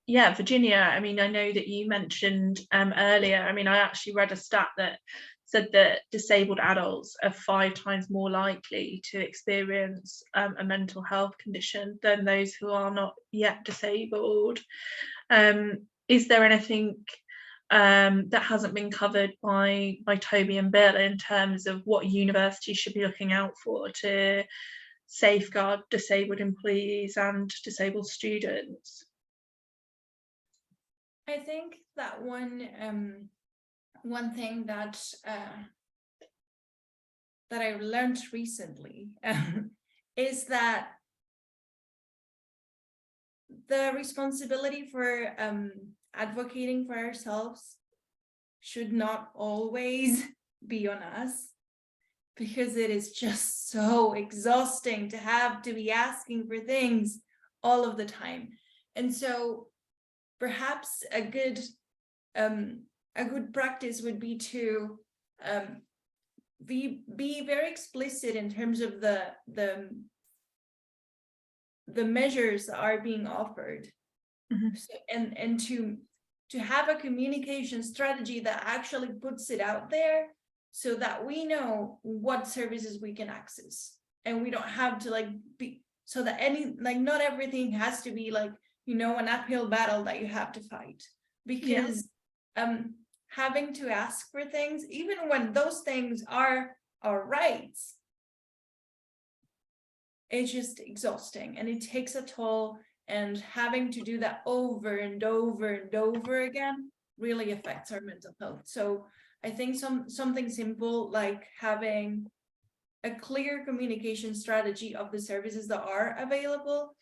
Yeah, Virginia, I mean, I know that you mentioned earlier, I mean, I actually read a stat that said that disabled adults are 5 times more likely to experience a mental health condition than those who are not yet disabled. Is there anything that hasn't been covered by Toby and Bill in terms of what universities should be looking out for to safeguard disabled employees and disabled students? I think that one thing that I learned recently is that the responsibility for advocating for ourselves should not always be on us, because it is just so exhausting to have to be asking for things all of the time. And so perhaps a good practice would be to be very explicit in terms of the measures that are being offered, so, and to have a communication strategy that actually puts it out there, so that we know what services we can access, and we don't have to be so that not everything has to be an uphill battle that you have to fight, because having to ask for things, even when those things are our rights, it's just exhausting and it takes a toll, and having to do that over and over and over again really affects our mental health. So I think something simple like having a clear communication strategy of the services that are available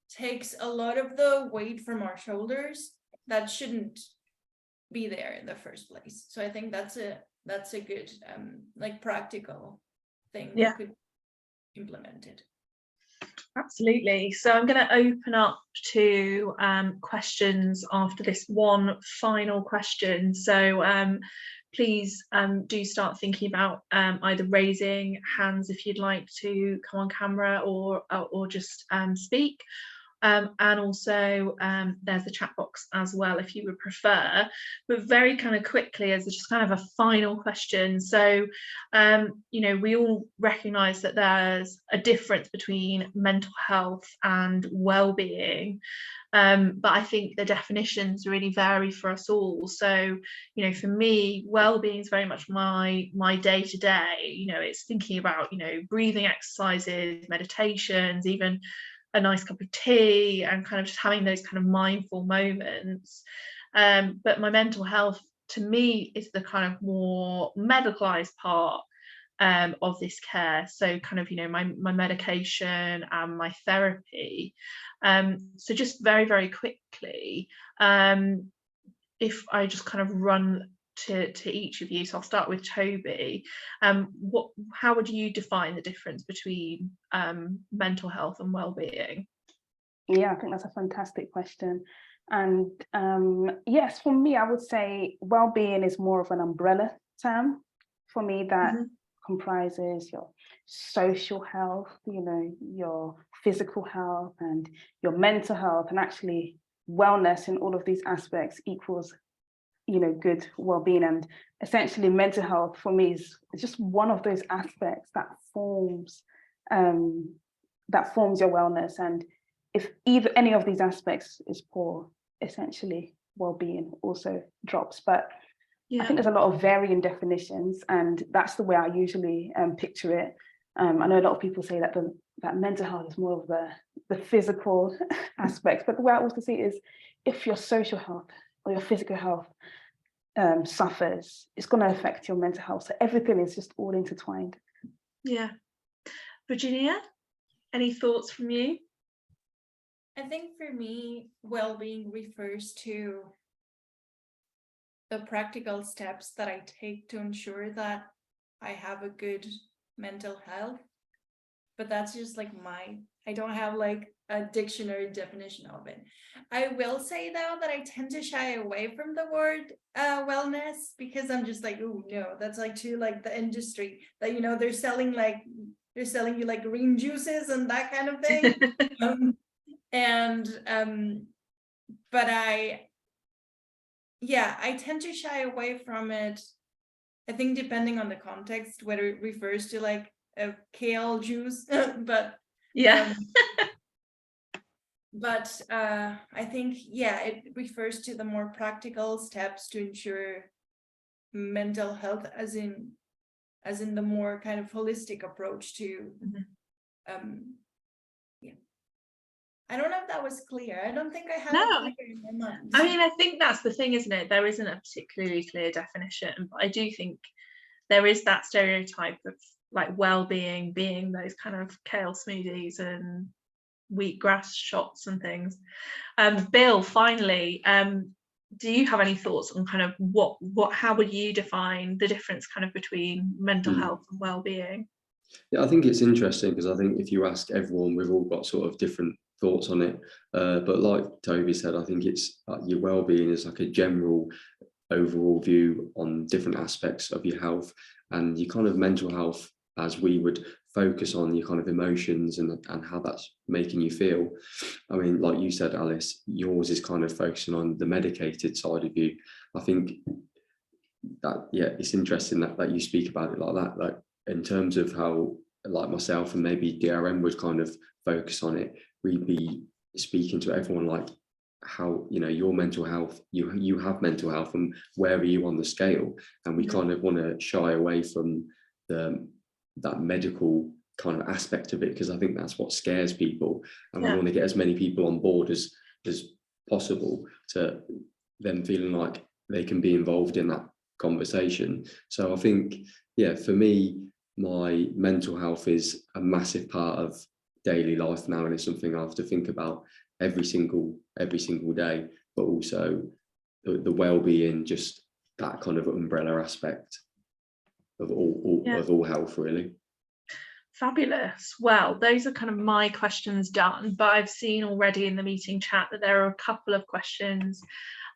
takes a lot of the weight from our shoulders that shouldn't be there in the first place. So I think that's a good practical thing that could be implemented. Absolutely. So I'm going to open up to questions after this one final question. So please do start thinking about either raising hands if you'd like to come on camera, or just speak. And also there's the chat box as well if you would prefer. But very kind of quickly, as just kind of a final question, so we all recognise that there's a difference between mental health and well-being, But I think the definitions really vary for us all. So, you know, for me, well-being is very much my day-to-day. You know, it's thinking about, you know, breathing exercises, meditations, even a nice cup of tea, and kind of just having those kind of mindful moments. But my mental health, to me, is the kind of more medicalized part of this care. So kind of, you know, my medication and my therapy. So just very, very quickly, if I just kind of run to each of you, so I'll start with Toby. How would you define the difference between mental health and well-being? Yeah, I think that's a fantastic question. And yes, for me, I would say well-being is more of an umbrella term for me that comprises your social health, you know, your physical health and your mental health, and actually wellness in all of these aspects equals, you know, good well-being. And essentially mental health for me is just one of those aspects that forms your wellness. And if either any of these aspects is poor, essentially well-being also drops. But I think there's a lot of varying definitions, and that's the way I usually picture it. I know a lot of people say that that mental health is more of the physical aspects, but the way I also see it is, if your social health or your physical health suffers, it's going to affect your mental health. So everything is just all intertwined. Yeah. Virginia, any thoughts from you? I think for me, well-being refers to the practical steps that I take to ensure that I have a good mental health. But that's just like I don't have like a dictionary definition of it. I will say though that I tend to shy away from the word wellness, because I'm just like, oh no, that's like too like the industry that, you know, they're selling you like green juices and that kind of thing. But I tend to shy away from it. I think depending on the context, whether it refers to like a kale juice, but yeah. But I think, it refers to the more practical steps to ensure mental health, as in the more kind of holistic approach to I don't know if that was clear. I don't think I have it clear in my mind. I mean, I think that's the thing, isn't it? There isn't a particularly clear definition, but I do think there is that stereotype of like well-being being those kind of kale smoothies and wheatgrass shots and things. Bill, finally, do you have any thoughts on kind of how would you define the difference kind of between mental health and well-being? Yeah, I think it's interesting, because I think if you ask everyone, we've all got sort of different thoughts on it. But like Toby said, I think it's your well-being is like a general overall view on different aspects of your health, and your kind of mental health, as we would focus on your kind of emotions and how that's making you feel. I mean, like you said, Alice, yours is kind of focusing on the medicated side of you. I think that, it's interesting that you speak about it like that, like in terms of how, like myself and maybe DRM would kind of focus on it. We'd be speaking to everyone like how, you know, your mental health, you have mental health, and where are you on the scale? And we kind of want to shy away from that medical kind of aspect of it, because I think that's what scares people, and we want to get as many people on board as possible, to them feeling like they can be involved in that conversation. So I think, for me, my mental health is a massive part of daily life now, and it's something I have to think about every single day, but also the well-being, just that kind of umbrella aspect of all health, really. Fabulous. Well, those are kind of my questions done, but I've seen already in the meeting chat that there are a couple of questions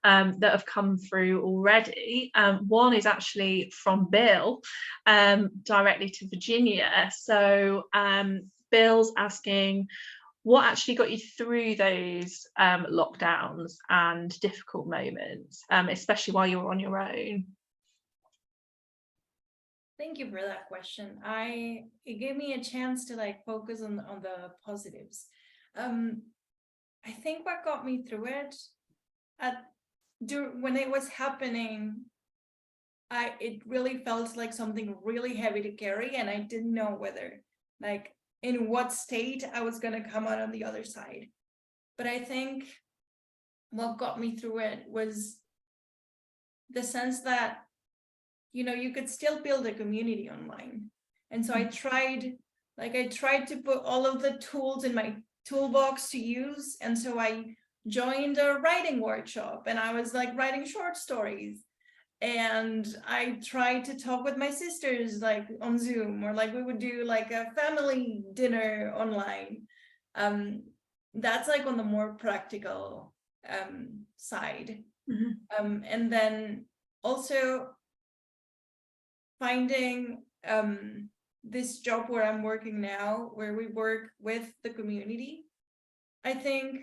that have come through already. One is actually from Bill, directly to Virginia. So Bill's asking, what actually got you through those lockdowns and difficult moments, especially while you were on your own? Thank you for that question. It gave me a chance to like focus on the positives. I think what got me through it when it was happening, it really felt like something really heavy to carry, and I didn't know whether, like, in what state I was going to come out on the other side. But I think what got me through it was the sense that, you know, you could still build a community online. And so I tried to put all of the tools in my toolbox to use. And so I joined a writing workshop, and I was like writing short stories. And I tried to talk with my sisters, like on Zoom, or like we would do like a family dinner online. That's like on the more practical side. And then also finding this job where I'm working now, where we work with the community. I think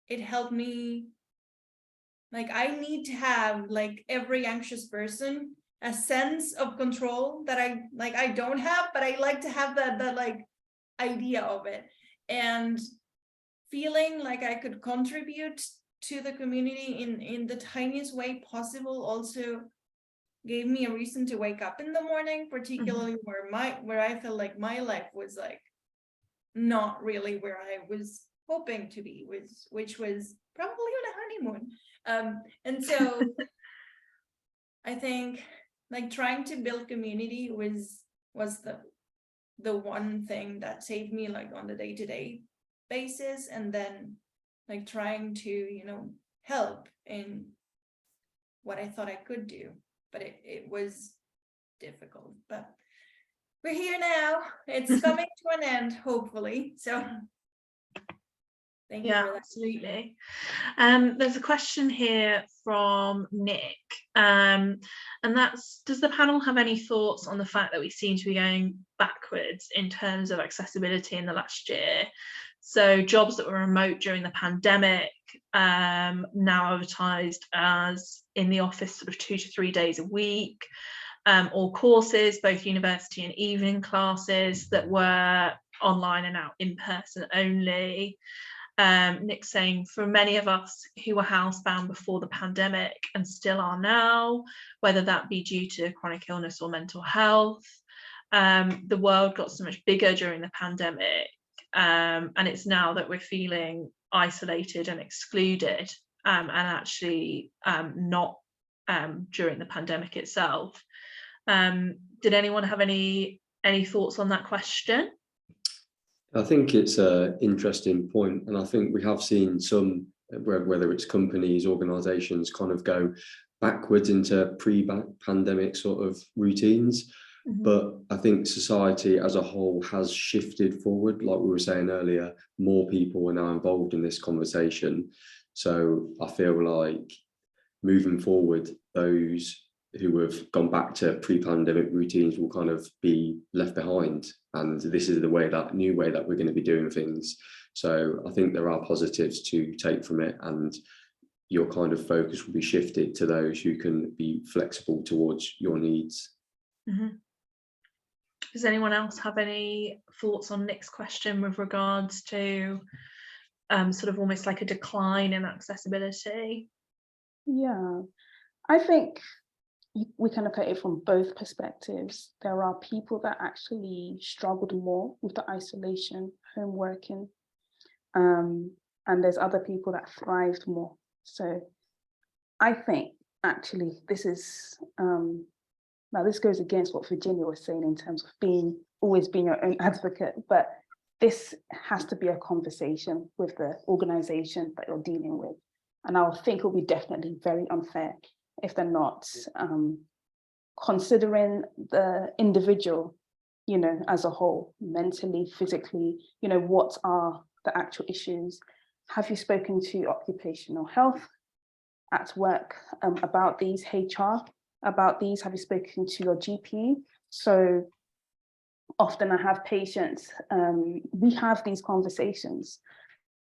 it helped me. Like, I need to have, like, every anxious person, a sense of control that I don't have, but I like to have that like idea of it, and feeling like I could contribute to the community in the tiniest way possible also gave me a reason to wake up in the morning, particularly where I felt like my life was like not really where I was hoping to be, which was probably on a honeymoon. And so I think like trying to build community was the one thing that saved me, like on the day-to-day basis, and then like trying to, you know, help in what I thought I could do, but it was difficult. But we're here now. It's coming to an end, hopefully. So thank you for that. Absolutely. There's a question here from Nick, and that's, does the panel have any thoughts on the fact that we seem to be going backwards in terms of accessibility in the last year? So jobs that were remote during the pandemic, now advertised as in the office sort of 2 to 3 days a week, or courses, both university and evening classes, that were online and now in person only. Nick saying, for many of us who were housebound before the pandemic and still are now, whether that be due to chronic illness or mental health, the world got so much bigger during the pandemic, and it's now that we're feeling isolated and excluded, and actually not during the pandemic itself. Did anyone have any thoughts on that question? I think it's an interesting point, and I think we have seen some, whether it's companies, organisations, kind of go backwards into pre-pandemic sort of routines. But I think society as a whole has shifted forward. Like we were saying earlier, more people are now involved in this conversation. So I feel like moving forward, those who have gone back to pre-pandemic routines will kind of be left behind, and this is the new way that we're going to be doing things. So I think there are positives to take from it, and your kind of focus will be shifted to those who can be flexible towards your needs. Does anyone else have any thoughts on Nick's question with regards to sort of almost like a decline in accessibility? Yeah, I think we can look at it from both perspectives. There are people that actually struggled more with the isolation, home working, and there's other people that thrived more. So I think actually this is, now this goes against what Virginia was saying in terms of always being your own advocate, but this has to be a conversation with the organization that you're dealing with. And I think it'll be definitely very unfair if they're not considering the individual, you know, as a whole, mentally, physically, you know, what are the actual issues? Have you spoken to occupational health at work about these, HR about these? Have you spoken to your GP? So often I have patients, we have these conversations,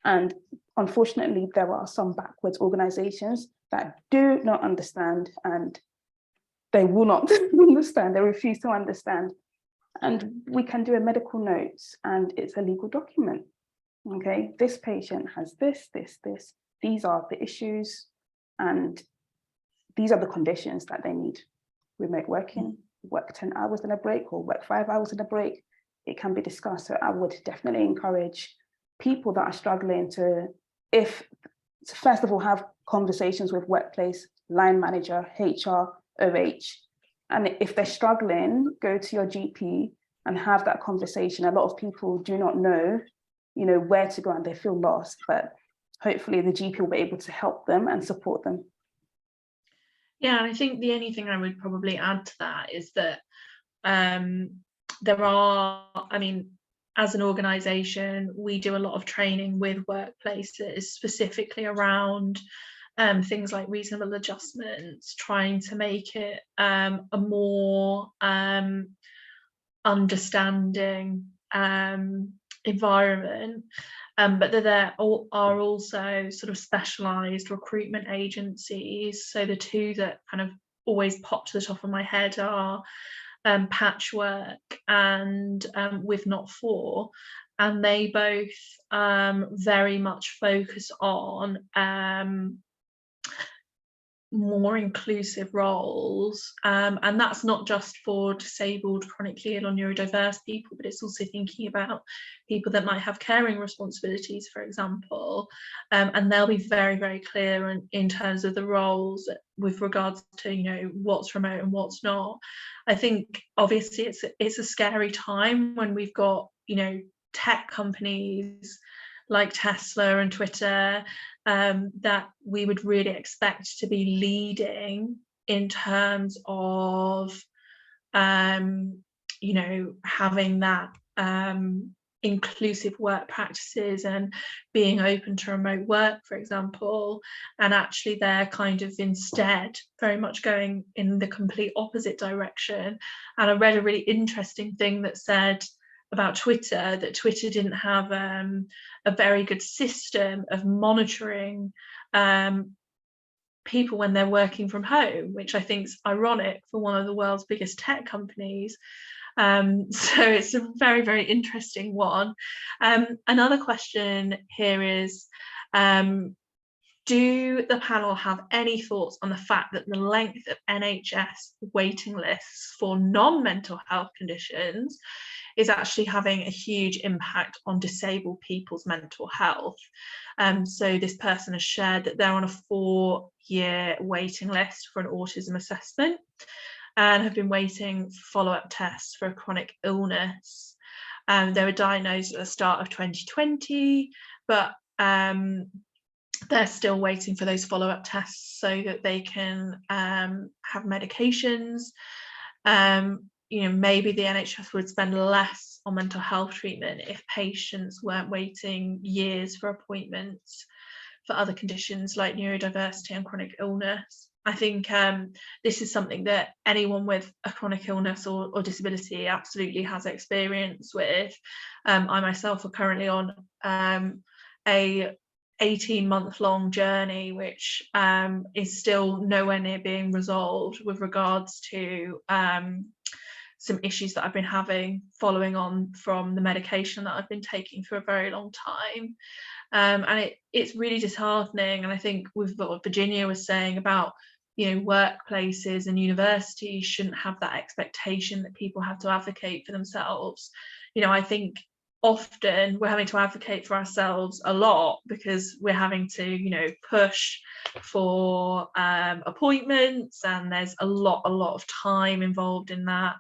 and unfortunately there are some backwards organizations that do not understand, and they will not understand, they refuse to understand. And we can do a medical note and it's a legal document. Okay, this patient has this. These are the issues, and these are the conditions that they need. Remote working, work 10 hours in a break or work 5 hours in a break, it can be discussed. So I would definitely encourage people that are struggling to first of all, have conversations with workplace, line manager, HR, OH. And if they're struggling, go to your GP and have that conversation. A lot of people do not know, where to go, and they feel lost, but hopefully the GP will be able to help them and support them. Yeah, and I think the only thing I would probably add to that is that there are, as an organisation, we do a lot of training with workplaces specifically around things like reasonable adjustments, trying to make it a more understanding environment. But there are also sort of specialised recruitment agencies. So the two that kind of always pop to the top of my head are Patchwork and With Not For, and they both very much focus on more inclusive roles, and that's not just for disabled, chronically ill or neurodiverse people, but it's also thinking about people that might have caring responsibilities, for example, and they'll be very, very clear in terms of the roles with regards to what's remote and what's not. I think obviously it's a scary time when we've got tech companies like Tesla and Twitter that we would really expect to be leading in terms of having that inclusive work practices and being open to remote work, for example, and actually they're kind of instead very much going in the complete opposite direction. And I read a really interesting thing that said about Twitter, that Twitter didn't have a very good system of monitoring people when they're working from home, which I think is ironic for one of the world's biggest tech companies. So it's a very, very interesting one. Another question here is, do the panel have any thoughts on the fact that the length of NHS waiting lists for non-mental health conditions is actually having a huge impact on disabled people's mental health? So this person has shared that they're on a 4-year waiting list for an autism assessment and have been waiting for follow-up tests for a chronic illness. They were diagnosed at the start of 2020, but they're still waiting for those follow-up tests so that they can have medications. Maybe the NHS would spend less on mental health treatment if patients weren't waiting years for appointments for other conditions like neurodiversity and chronic illness. I think this is something that anyone with a chronic illness or disability absolutely has experience with. I myself are currently on a 18-month-long journey, which is still nowhere near being resolved with regards to some issues that I've been having following on from the medication that I've been taking for a very long time. And it's really disheartening. And I think with what Virginia was saying about workplaces and universities shouldn't have that expectation that people have to advocate for themselves. I think often we're having to advocate for ourselves a lot because we're having to push for appointments, and there's a lot of time involved in that.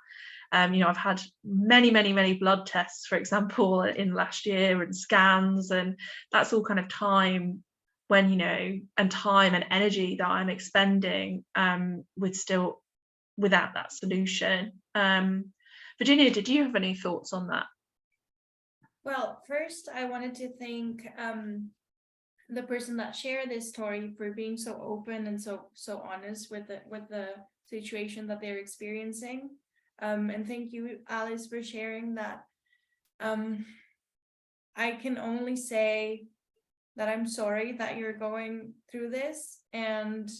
I've had many blood tests, for example, in last year, and scans, and that's all kind of time when and time and energy that I'm expending without that solution. Virginia, did you have any thoughts on that? Well, first I wanted to thank the person that shared this story for being so open and so honest with the situation that they're experiencing. And thank you, Alice, for sharing that. I can only say that I'm sorry that you're going through this, and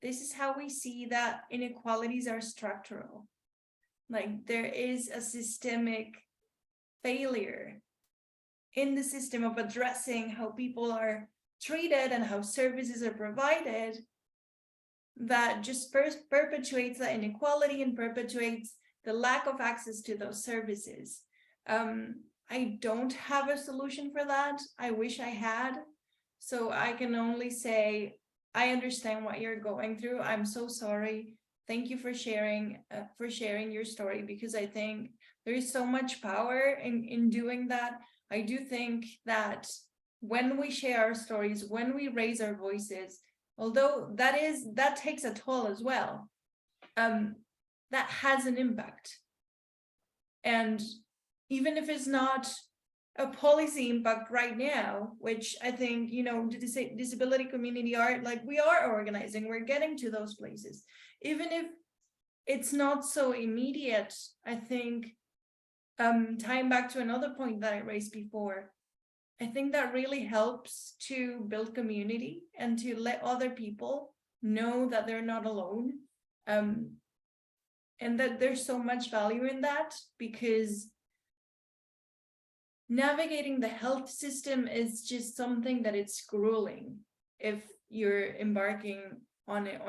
this is how we see that inequalities are structural. Like, there is a systemic failure in the system of addressing how people are treated and how services are provided, that just perpetuates that inequality and perpetuates the lack of access to those services. I don't have a solution for that. I wish I had. So I can only say, I understand what you're going through. I'm so sorry. Thank you for sharing your story, because I think there is so much power in doing that. I do think that when we share our stories, when we raise our voices, although that takes a toll as well, that has an impact. And even if it's not a policy impact right now, which I think, the disability community are, like, we are organizing, we're getting to those places. Even if it's not so immediate, I think, tying back to another point that I raised before, I think that really helps to build community and to let other people know that they're not alone. And that there's so much value in that, because navigating the health system is just something that it's grueling if you're embarking on it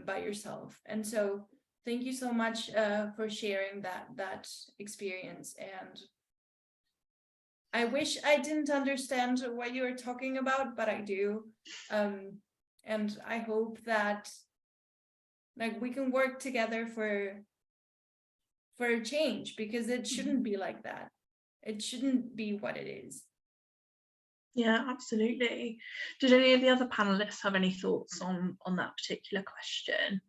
by yourself. And so thank you so much for sharing that experience. And I wish I didn't understand what you were talking about, but I do. And I hope that, like, we can work together for a change, because it shouldn't be like that. It shouldn't be what it is. Yeah, absolutely. Did any of the other panelists have any thoughts on that particular question?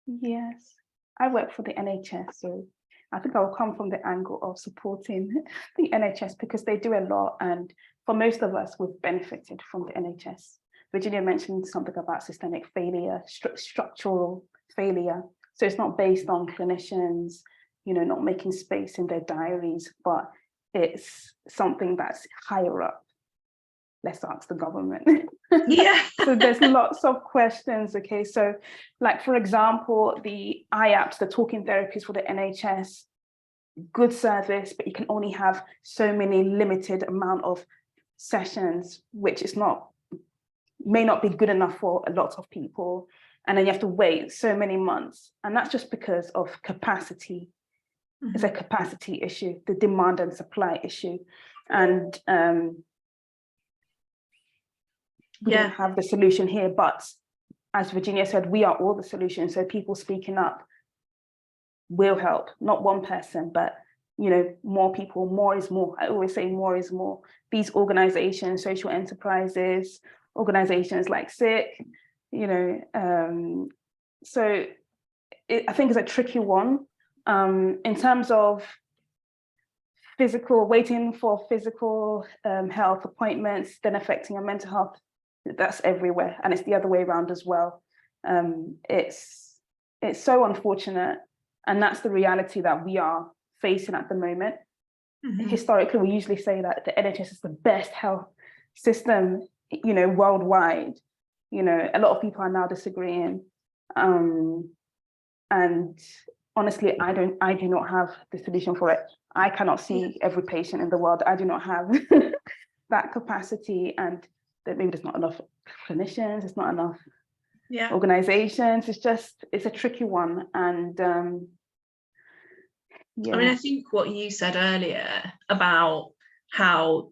Yes, I work for the NHS, so I think I'll come from the angle of supporting the NHS, because they do a lot, and for most of us, we've benefited from the NHS. Virginia mentioned something about systemic failure, structural failure. So it's not based on clinicians, not making space in their diaries, but it's something that's higher up. Let's ask the government. Yeah. So there's lots of questions. Okay, so like, for example, the IAPs, the talking therapies for the NHS, good service, but you can only have so many limited amount of sessions, which may not be good enough for a lot of people. And then you have to wait so many months. And that's just because of capacity. Mm-hmm. It's a capacity issue, the demand and supply issue. And we don't have the solution here, but as Virginia said, we are all the solution. So people speaking up will help, not one person, but more people. More is more. I always say more is more. These organizations, social enterprises, organizations like SICK, so I think it's a tricky one. In terms of waiting for physical health appointments, then affecting your mental health, that's everywhere, and it's the other way around as well. It's so unfortunate, and that's the reality that we are facing at the moment. Mm-hmm. Historically, we usually say that the NHS is the best health system, worldwide. A lot of people are now disagreeing, and honestly, I do not have the solution for it. I cannot see every patient in the world. I do not have that capacity, and that maybe there's not enough clinicians, there's not enough organizations. It's a tricky one. And I mean, I think what you said earlier about how,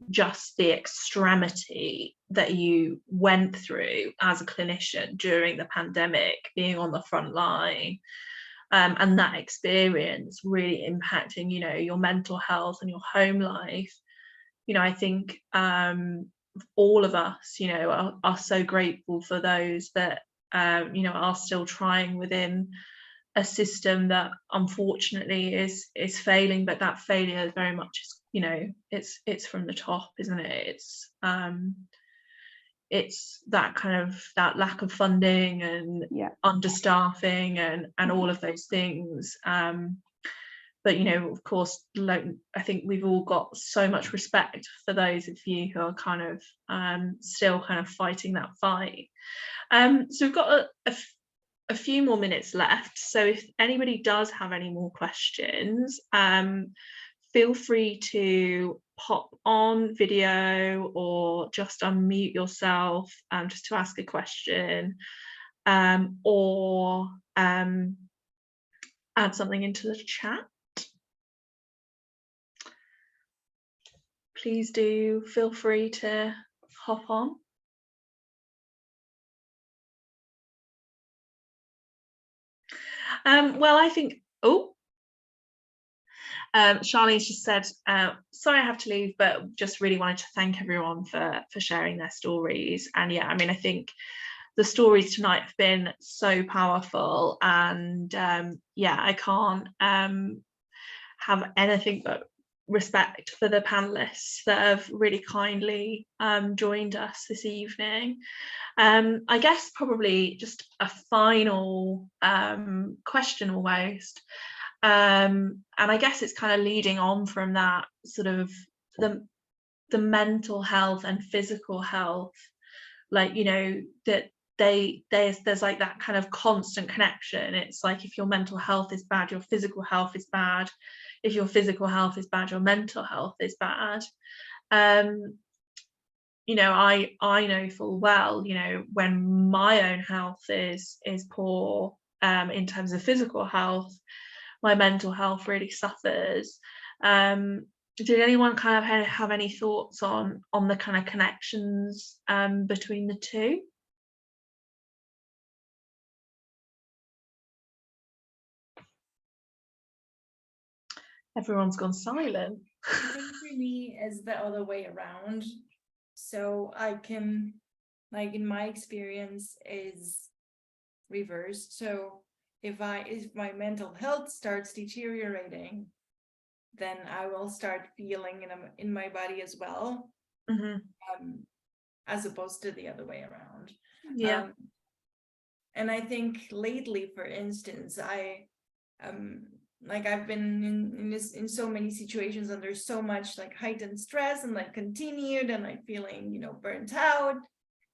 just the extremity that you went through as a clinician during the pandemic, being on the front line, and that experience really impacting, your mental health and your home life. I think all of us, are so grateful for those that, are still trying within a system that unfortunately is failing, but that failure is very much, it's from the top, isn't it? It's that kind of that lack of funding and understaffing and all of those things. But of course, I think we've all got so much respect for those of you who are kind of still kind of fighting that fight. So we've got a few more minutes left. So if anybody does have any more questions, feel free to pop on video or just unmute yourself just to ask a question, or add something into the chat. Please do feel free to hop on. Well, I think, Charlene's just said, sorry I have to leave, but just really wanted to thank everyone for sharing their stories. And yeah, I mean, I think the stories tonight have been so powerful, and yeah, I can't have anything but respect for the panelists that have really kindly joined us this evening. I guess probably just a final question almost, and I guess it's kind of leading on from that, sort of the mental health and physical health, like, you know, that there's like that kind of constant connection. It's like, if your mental health is bad, your physical health is bad. If your physical health is bad, your mental health is bad. You know, I know full well, you know, when my own health is poor, in terms of physical health, my mental health really suffers. Did anyone kind of have any thoughts on the kind of connections between the two? Everyone's gone silent. I think for me, it's the other way around. So I can, like, in my experience, is reversed. So if my mental health starts deteriorating, then I will start feeling in my body as well, as opposed to the other way around. Yeah. And I think lately, for instance, like, I've been in so many situations under so much like heightened stress, and like continued, and like feeling, you know, burnt out,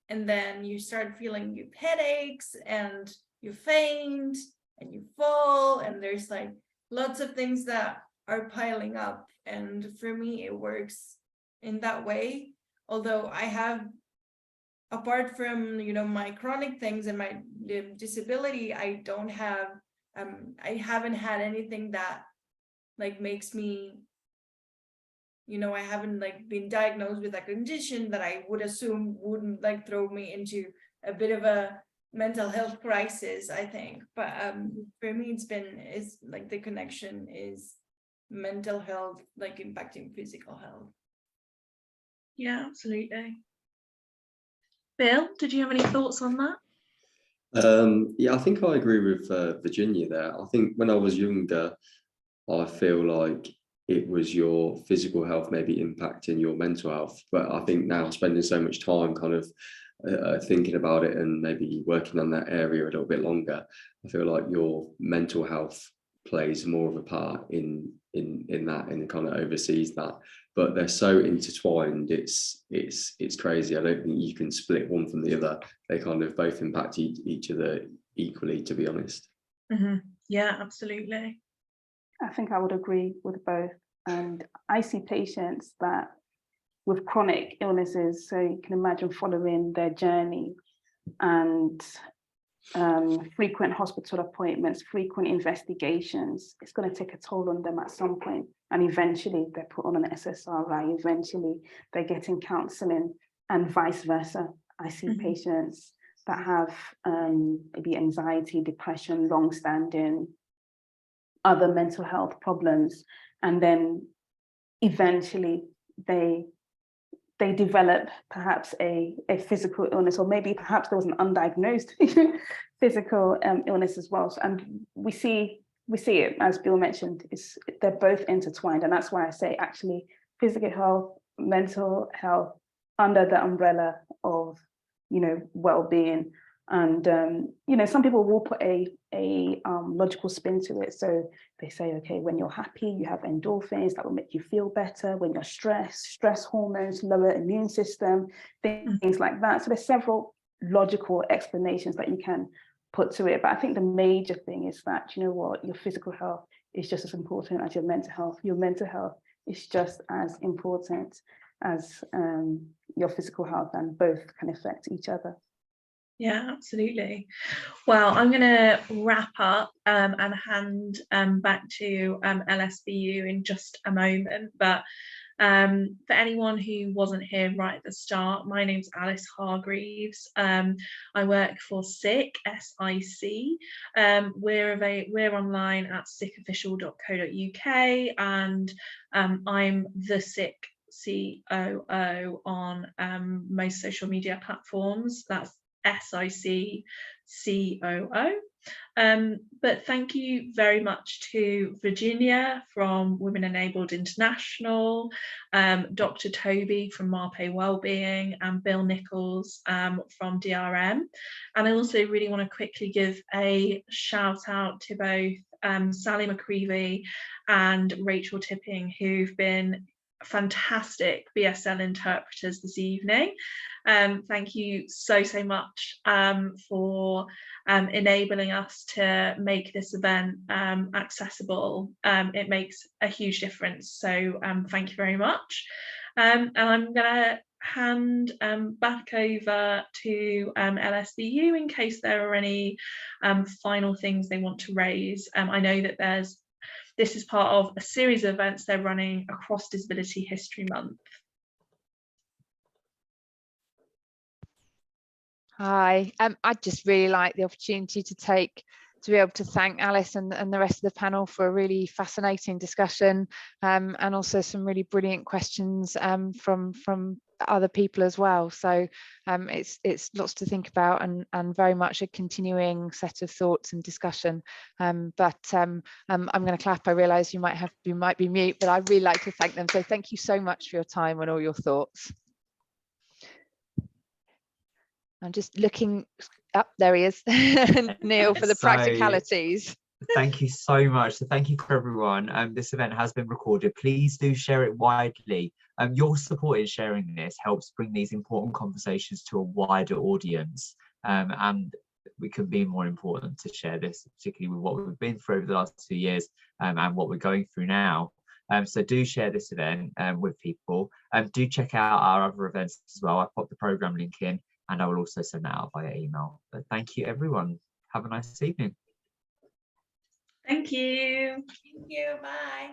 and then you start feeling you headaches, and you faint, and you fall, and there's like lots of things that are piling up. And for me, it works in that way. Although I have, apart from, you know, my chronic things and my disability, I don't have I haven't had anything that like makes me, you know, I haven't like been diagnosed with a condition that I would assume wouldn't like throw me into a bit of a mental health crisis, I think. But for me, it's like the connection is mental health like impacting physical health. Yeah, absolutely. Bill, did you have any thoughts on that? Yeah, I think I agree with Virginia there. I think when I was younger, I feel like it was your physical health maybe impacting your mental health. But I think now, spending so much time kind of thinking about it and maybe working on that area a little bit longer, I feel like your mental health plays more of a part in that, and kind of oversees that. But they're so intertwined, it's crazy. I don't think you can split one from the other. They kind of both impact each other equally, to be honest. Yeah, absolutely. I think I would agree with both. And I see patients that with chronic illnesses, so you can imagine following their journey, and frequent hospital appointments, frequent investigations, it's going to take a toll on them at some point. And eventually they're put on an SSRI, eventually they're getting counseling, and vice versa. I see patients that have maybe anxiety, depression, long-standing other mental health problems, and then eventually they develop perhaps a physical illness, or maybe perhaps there was an undiagnosed physical illness as well. And we see it, as Bill mentioned, they're both intertwined. And that's why I say actually physical health, mental health under the umbrella of, you know, well-being. And you know, some people will put a logical spin to it. So they say, okay, when you're happy, you have endorphins that will make you feel better. When you're stressed, stress hormones, lower immune system, things like that. So there's several logical explanations that you can put to it. But I think the major thing is that, you know what, your physical health is just as important as your mental health. Your mental health is just as important as your physical health, and both can affect each other. Yeah, absolutely. Well, I'm going to wrap up and hand back to LSBU in just a moment. But for anyone who wasn't here right at the start, my name's Alice Hargreaves. I work for SIC, SIC. We're online at sicofficial.co.uk, and I'm the SIC COO on most social media platforms. That's SIC COO. But thank you very much to Virginia from Women Enabled International, Dr. Toby from Marpe Wellbeing, and Bill Nichols from DRM. And I also really want to quickly give a shout out to both Sally McCreevy and Rachel Tipping, who've been fantastic BSL interpreters this evening. Thank you so much for enabling us to make this event accessible. It makes a huge difference, so thank you very much. And I'm going to hand back over to LSBU in case there are any final things they want to raise. I know that this is part of a series of events they're running across Disability History Month. Hi, I'd just really like the opportunity to be able to thank Alice and the rest of the panel for a really fascinating discussion, and also some really brilliant questions from other people as well. So it's lots to think about, and very much a continuing set of thoughts and discussion. But I'm going to clap. I realise you might be mute, but I'd really like to thank them. So thank you so much for your time and all your thoughts. I'm just looking up. There he is, Neil, for the practicalities. Thank you so much. So thank you for everyone. This event has been recorded. Please do share it widely. Your support in sharing this helps bring these important conversations to a wider audience. And we can be more important to share this, particularly with what we've been through over the last 2 years and what we're going through now. So do share this event with people. Do check out our other events as well. I've popped the program link in, and I will also send that out via email. But thank you, everyone. Have a nice evening. Thank you. Thank you. Bye.